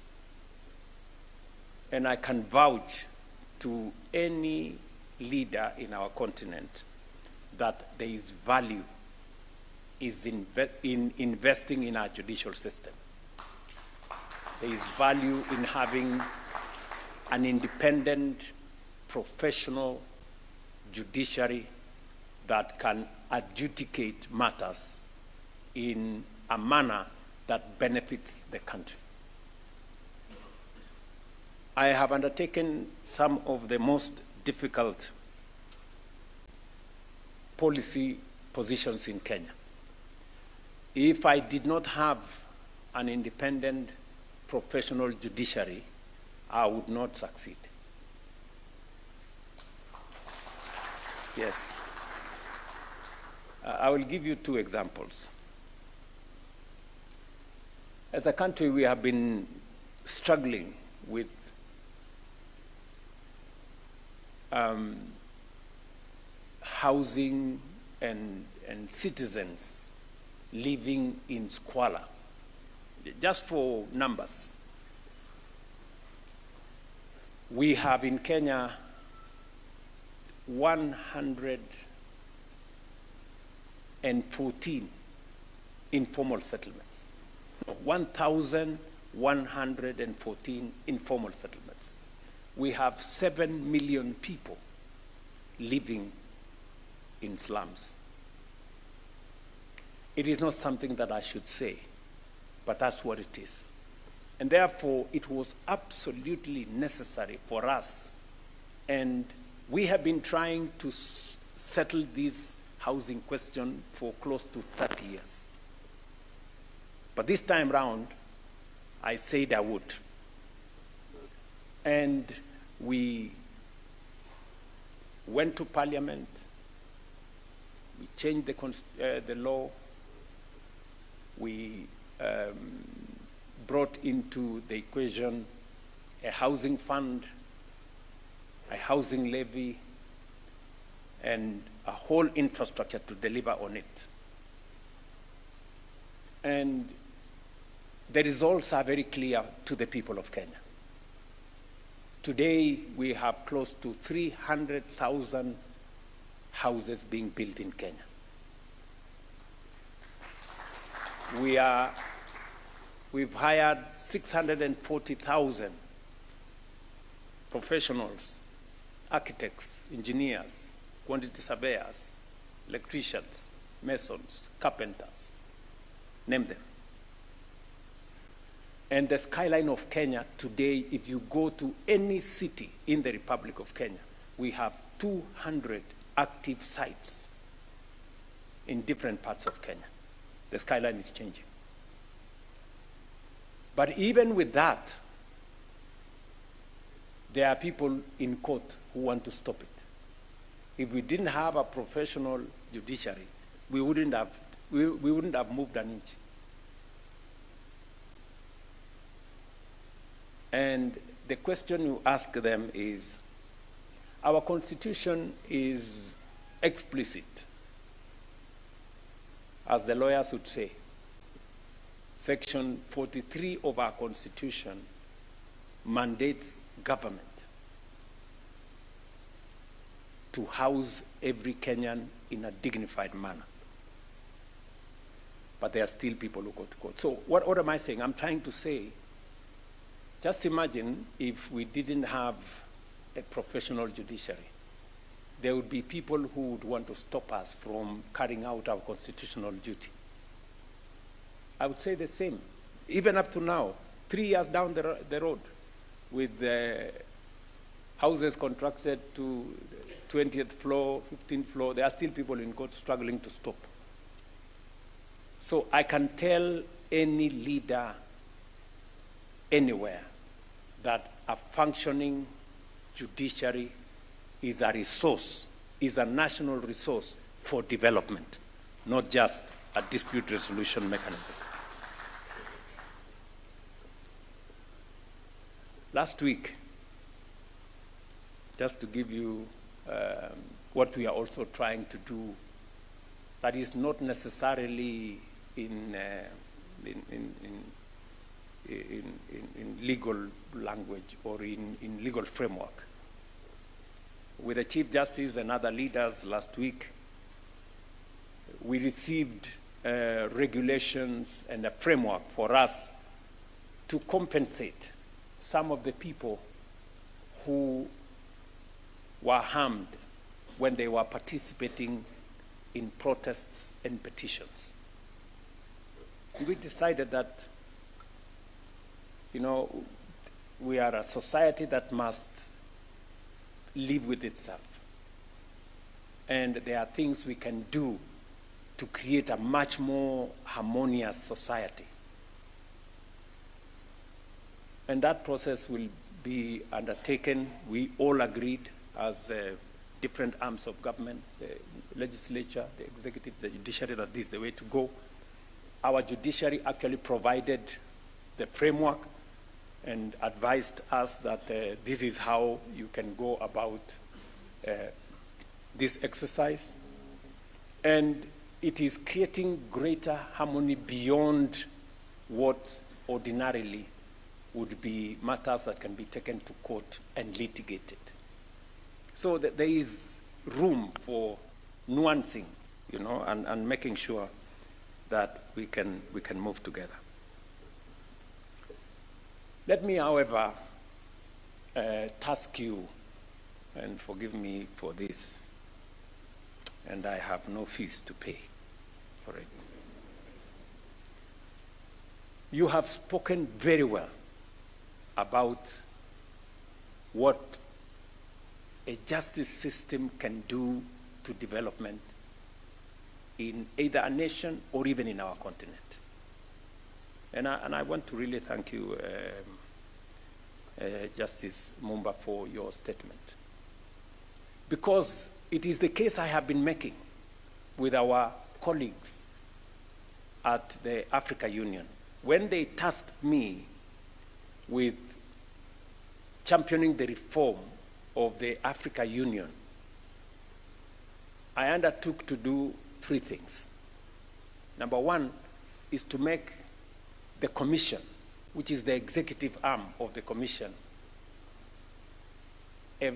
and I can vouch to any leader in our continent that there is value in investing in our judicial system. There is value in having an independent, professional judiciary that can adjudicate matters in a manner that benefits the country. I have undertaken some of the most difficult policy positions in Kenya. If I did not have an independent, professional judiciary, I would not succeed. Yes. I will give you 2 examples. As a country, we have been struggling with housing and citizens living in squalor. Just for numbers, we have in Kenya 114 informal settlements. 1,114 informal settlements. We have 7 million people living in slums. It is not something that I should say, but that's what it is. And therefore, it was absolutely necessary for us, and we have been trying to settle this housing question for close to 30 years. But this time round, I said I would. And we went to Parliament, we changed the law, we brought into the equation a housing fund, a housing levy, and a whole infrastructure to deliver on it. And the results are very clear to the people of Kenya. Today, we have close to 300,000 houses being built in Kenya. We've hired 640,000 professionals, architects, engineers, quantity surveyors, electricians, masons, carpenters, name them. And the skyline of Kenya today, if you go to any city in the Republic of Kenya, we have 200 active sites in different parts of Kenya. The skyline is changing. But even with that, there are people in court who want to stop it. If we didn't have a professional judiciary, we wouldn't have moved an inch. And the question you ask them is, our Constitution is explicit, as the lawyers would say. Section 43 of our Constitution mandates government to house every Kenyan in a dignified manner. But there are still people who go to court. So what am I saying? I'm trying to say, just imagine if we didn't have a professional judiciary. There would be people who would want to stop us from carrying out our constitutional duty. I would say the same. Even up to now, 3 years down the road, with the houses contracted to 20th floor, 15th floor, there are still people in court struggling to stop. So I can tell any leader anywhere that a functioning judiciary is a resource, is a national resource for development, not just a dispute resolution mechanism. Last week, just to give you what we are also trying to do, that is not necessarily in legal language or in legal framework. With the Chief Justice and other leaders last week, we received regulations and a framework for us to compensate some of the people who were harmed when they were participating in protests and petitions. We decided that, you know, we are a society that must live with itself. And there are things we can do to create a much more harmonious society. And that process will be undertaken. We all agreed as different arms of government, the legislature, the executive, the judiciary, that this is the way to go. Our judiciary actually provided the framework and advised us that this is how you can go about this exercise. And it is creating greater harmony beyond what ordinarily would be matters that can be taken to court and litigated. So that there is room for nuancing, you know, and making sure that we can move together. Let me, however, task you, and forgive me for this, and I have no fees to pay for it. You have spoken very well about what a justice system can do to development in either a nation or even in our continent. And I want to really thank you Justice Mumba, for your statement. Because it is the case I have been making with our colleagues at the Africa Union. When they tasked me with championing the reform of the Africa Union, I undertook to do 3 things. Number 1 is to make the Commission, which is the executive arm of the Commission, a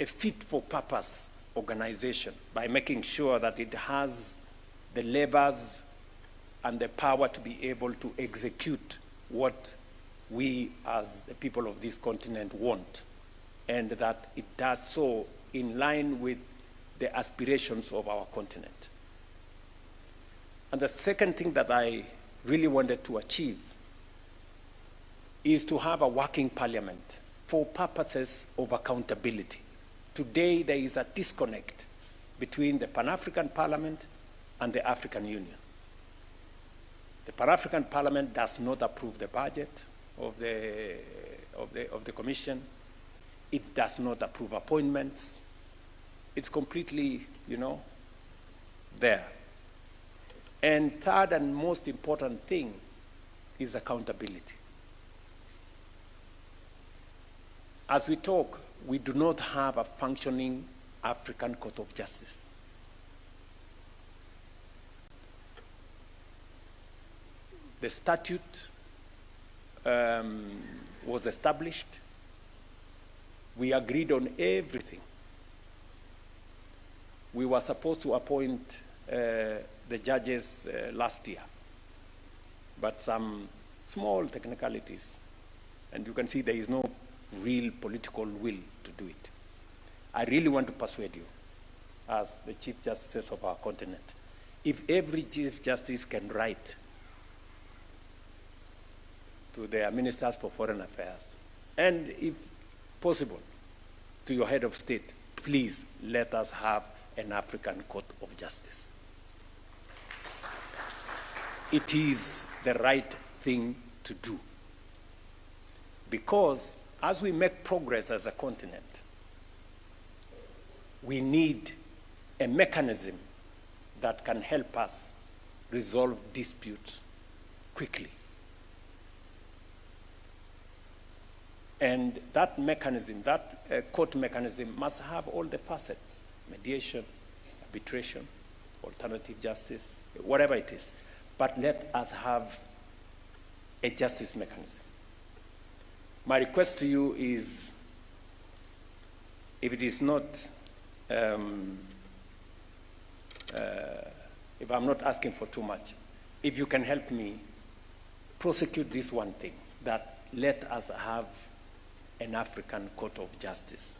fit-for-purpose organization by making sure that it has the levers and the power to be able to execute what we as the people of this continent want, and that it does so in line with the aspirations of our continent. And the second thing that I really wanted to achieve is to have a working parliament for purposes of accountability. Today, there is a disconnect between the Pan-African Parliament and the African Union. The Pan-African Parliament does not approve the budget of the Commission. It does not approve appointments. It's completely, there. And third and most important thing is accountability. As we talk, we do not have a functioning African Court of Justice. The statute was established. We agreed on everything. We were supposed to appoint the judges last year, but some small technicalities, and you can see there is no real political will to do it. I really want to persuade you, as the Chief Justices of our continent, if every Chief Justice can write to their Ministers for Foreign Affairs, and if possible, to your head of state, please let us have an African Court of Justice. It is the right thing to do. Because as we make progress as a continent, we need a mechanism that can help us resolve disputes quickly. And that mechanism, that court mechanism, must have all the facets: mediation, arbitration, alternative justice, whatever it is. But let us have a justice mechanism. My request to you is, if it is not, if I'm not asking for too much, if you can help me prosecute this one thing, that let us have an African Court of Justice.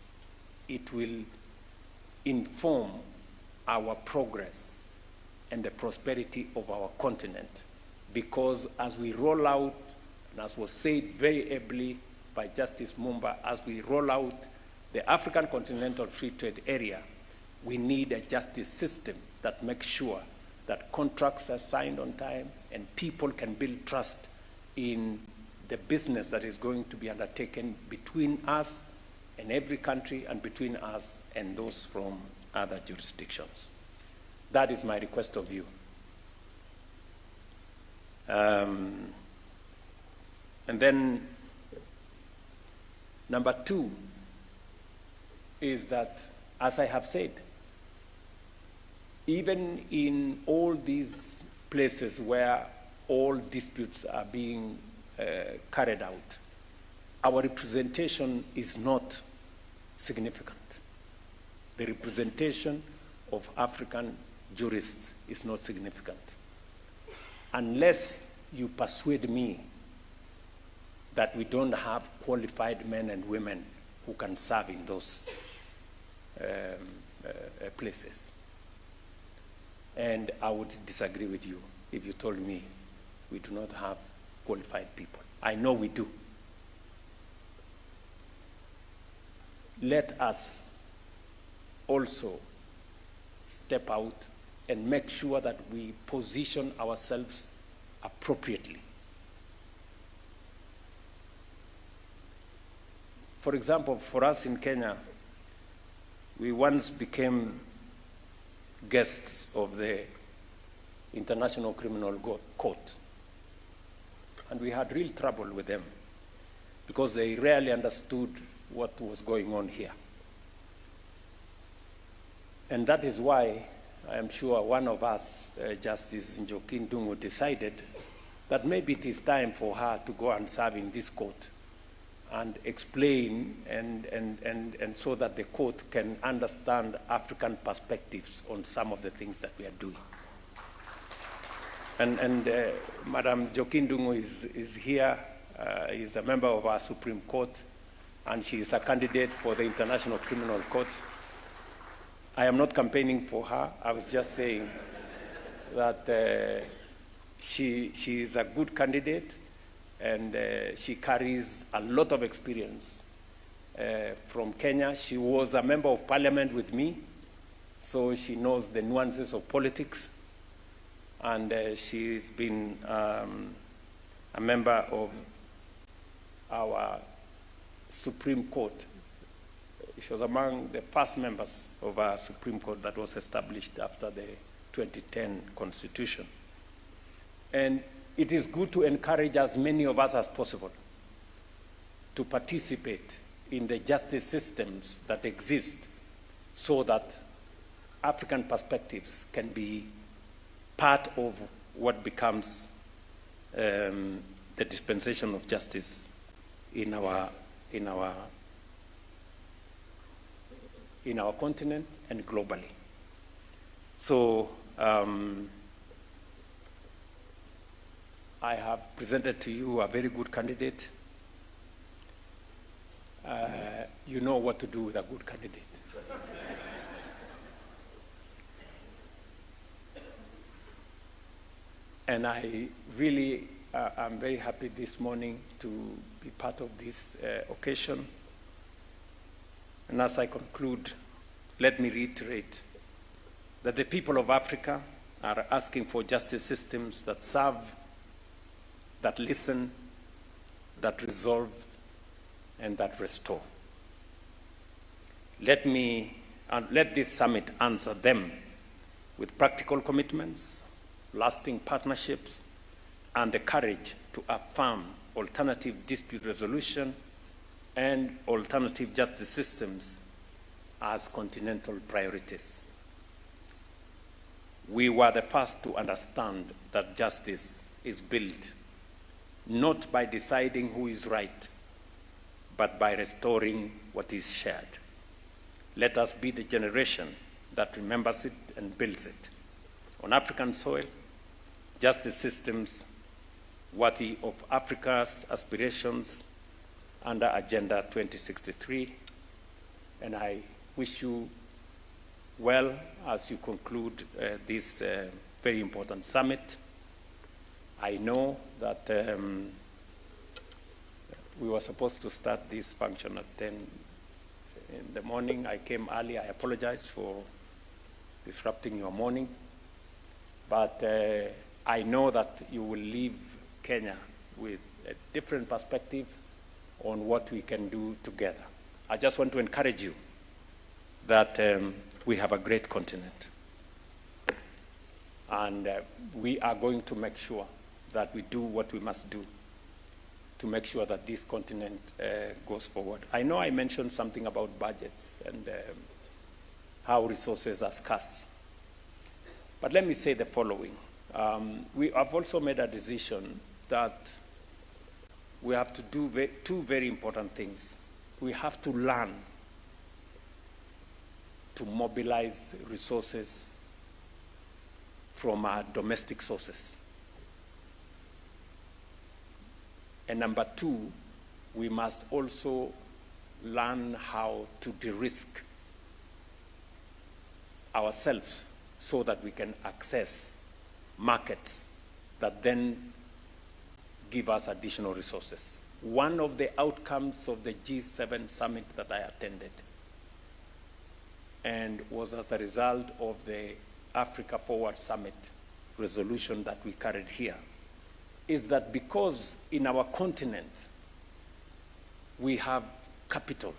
It will inform our progress and the prosperity of our continent, because as we roll out, and as was said very ably by Justice Mumba, as we roll out the African Continental Free Trade Area, we need a justice system that makes sure that contracts are signed on time and people can build trust in the business that is going to be undertaken between us and every country, and between us and those from other jurisdictions. That is my request of you. And then number 2 is that, as I have said, even in all these places where all disputes are being carried out, our representation is not significant. The representation of African jurists is not significant. Unless you persuade me that we don't have qualified men and women who can serve in those places. And I would disagree with you if you told me we do not have qualified people. I know we do. Let us also step out and make sure that we position ourselves appropriately. for example, for us in Kenya, we once became guests of the International Criminal Court. And we had real trouble with them because they rarely understood what was going on here. And that is why I am sure one of us, Justice Njoki Ndung'u, decided that maybe it is time for her to go and serve in this court and explain and so that the court can understand African perspectives on some of the things that we are doing. And Madam Njoki Ndung'u is here, is a member of our Supreme Court, and she is a candidate for the International Criminal Court. I am not campaigning for her. I was just saying that she is a good candidate, and she carries a lot of experience from Kenya. She was a member of parliament with me, so she knows the nuances of politics, and she's been a member of our Supreme Court. She was among the first members of our Supreme Court that was established after the 2010 Constitution. And it is good to encourage as many of us as possible to participate in the justice systems that exist so that African perspectives can be part of what becomes the dispensation of justice in our continent and globally. So I have presented to you a very good candidate. You know what to do with a good candidate. And I really am very happy this morning to be part of this occasion. And as I conclude, let me reiterate that the people of Africa are asking for justice systems that serve, that listen, that resolve, and that restore. Let this summit answer them with practical commitments, lasting partnerships, and the courage to affirm alternative dispute resolution and alternative justice systems as continental priorities. We were the first to understand that justice is built not by deciding who is right, but by restoring what is shared. Let us be the generation that remembers it and builds it. On African soil, justice systems worthy of Africa's aspirations under Agenda 2063. And I wish you well as you conclude this very important summit. I know that we were supposed to start this function at 10 in the morning. I came early. I apologize for disrupting your morning. But I know that you will leave Kenya with a different perspective on what we can do together. I just want to encourage you that we have a great continent. And we are going to make sure that we do what we must do to make sure that this continent goes forward. I know I mentioned something about budgets and how resources are scarce. But let me say the following. We have also made a decision that we have to do two very important things. We have to learn to mobilize resources from our domestic sources. And number two, we must also learn how to de-risk ourselves so that we can access markets that then give us additional resources. One of the outcomes of the G7 summit that I attended, and was as a result of the Africa Forward Summit resolution that we carried here, is that because in our continent we have capital.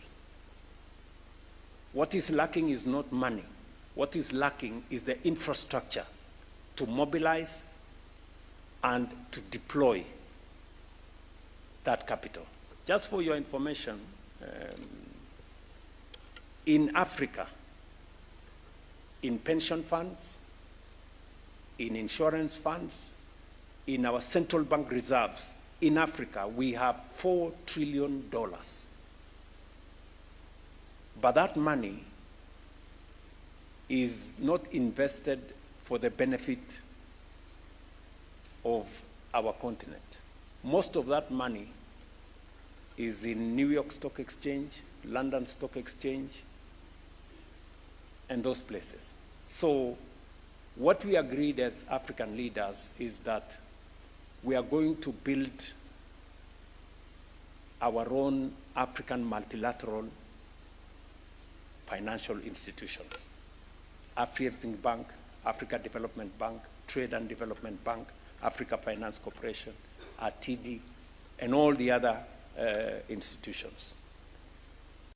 What is lacking is not money. What is lacking is the infrastructure to mobilize and to deploy that capital. Just for your information, in Africa, in pension funds, in insurance funds, in our central bank reserves, in Africa, we have $4 trillion. But that money is not invested for the benefit of our continent. Most of that money is in New York Stock Exchange, London Stock Exchange, and those places. So what we agreed as African leaders is that we are going to build our own African multilateral financial institutions. Afreximbank, Africa Development Bank, Trade and Development Bank, Africa Finance Corporation, RTD, and all the other institutions.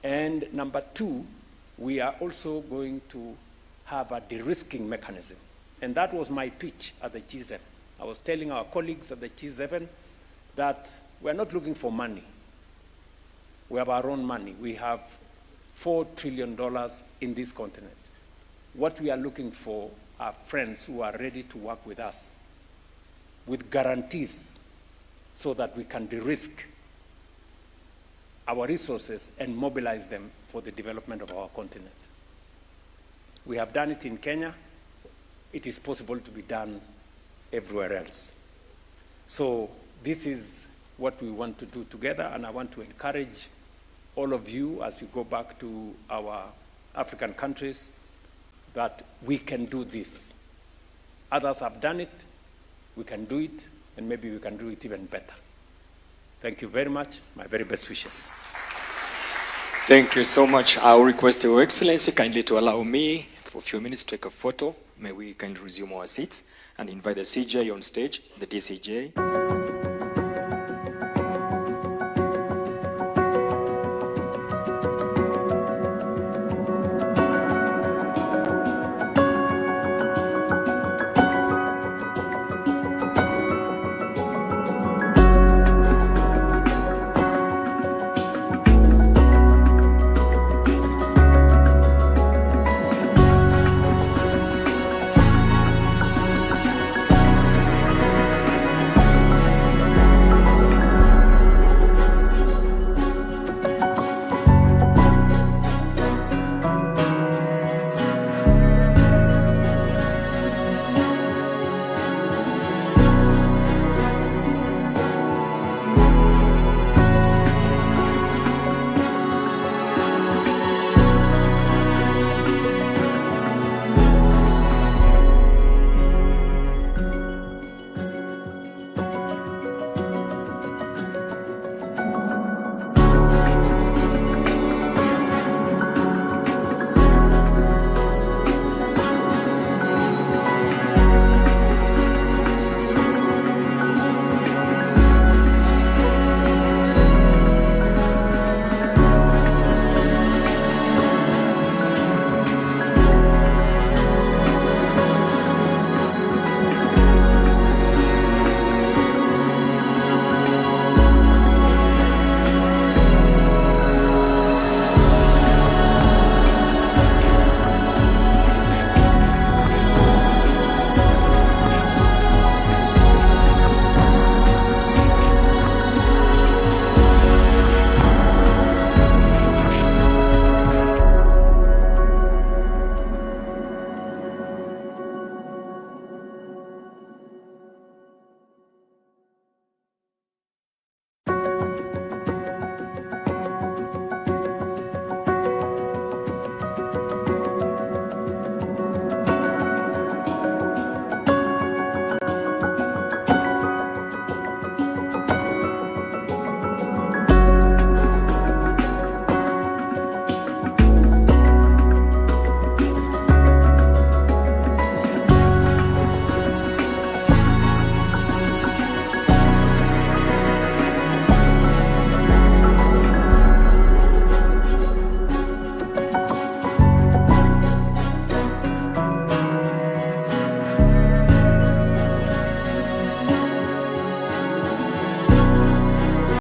And number two, we are also going to have a de-risking mechanism. And that was my pitch at the G7. I was telling our colleagues at the G7 that we're not looking for money. We have our own money. We have $4 trillion in this continent. What we are looking for are friends who are ready to work with us with guarantees so that we can de-risk our resources and mobilize them for the development of our continent. We have done it in Kenya. It is possible to be done everywhere else. So this is what we want to do together, and I want to encourage all of you as you go back to our African countries that we can do this. Others have done it, we can do it, and maybe we can do it even better. Thank you very much. My very best wishes. Thank you so much. I'll request Your Excellency kindly to allow me for a few minutes to take a photo. May we kindly resume our seats and invite the CJ on stage, the DCJ.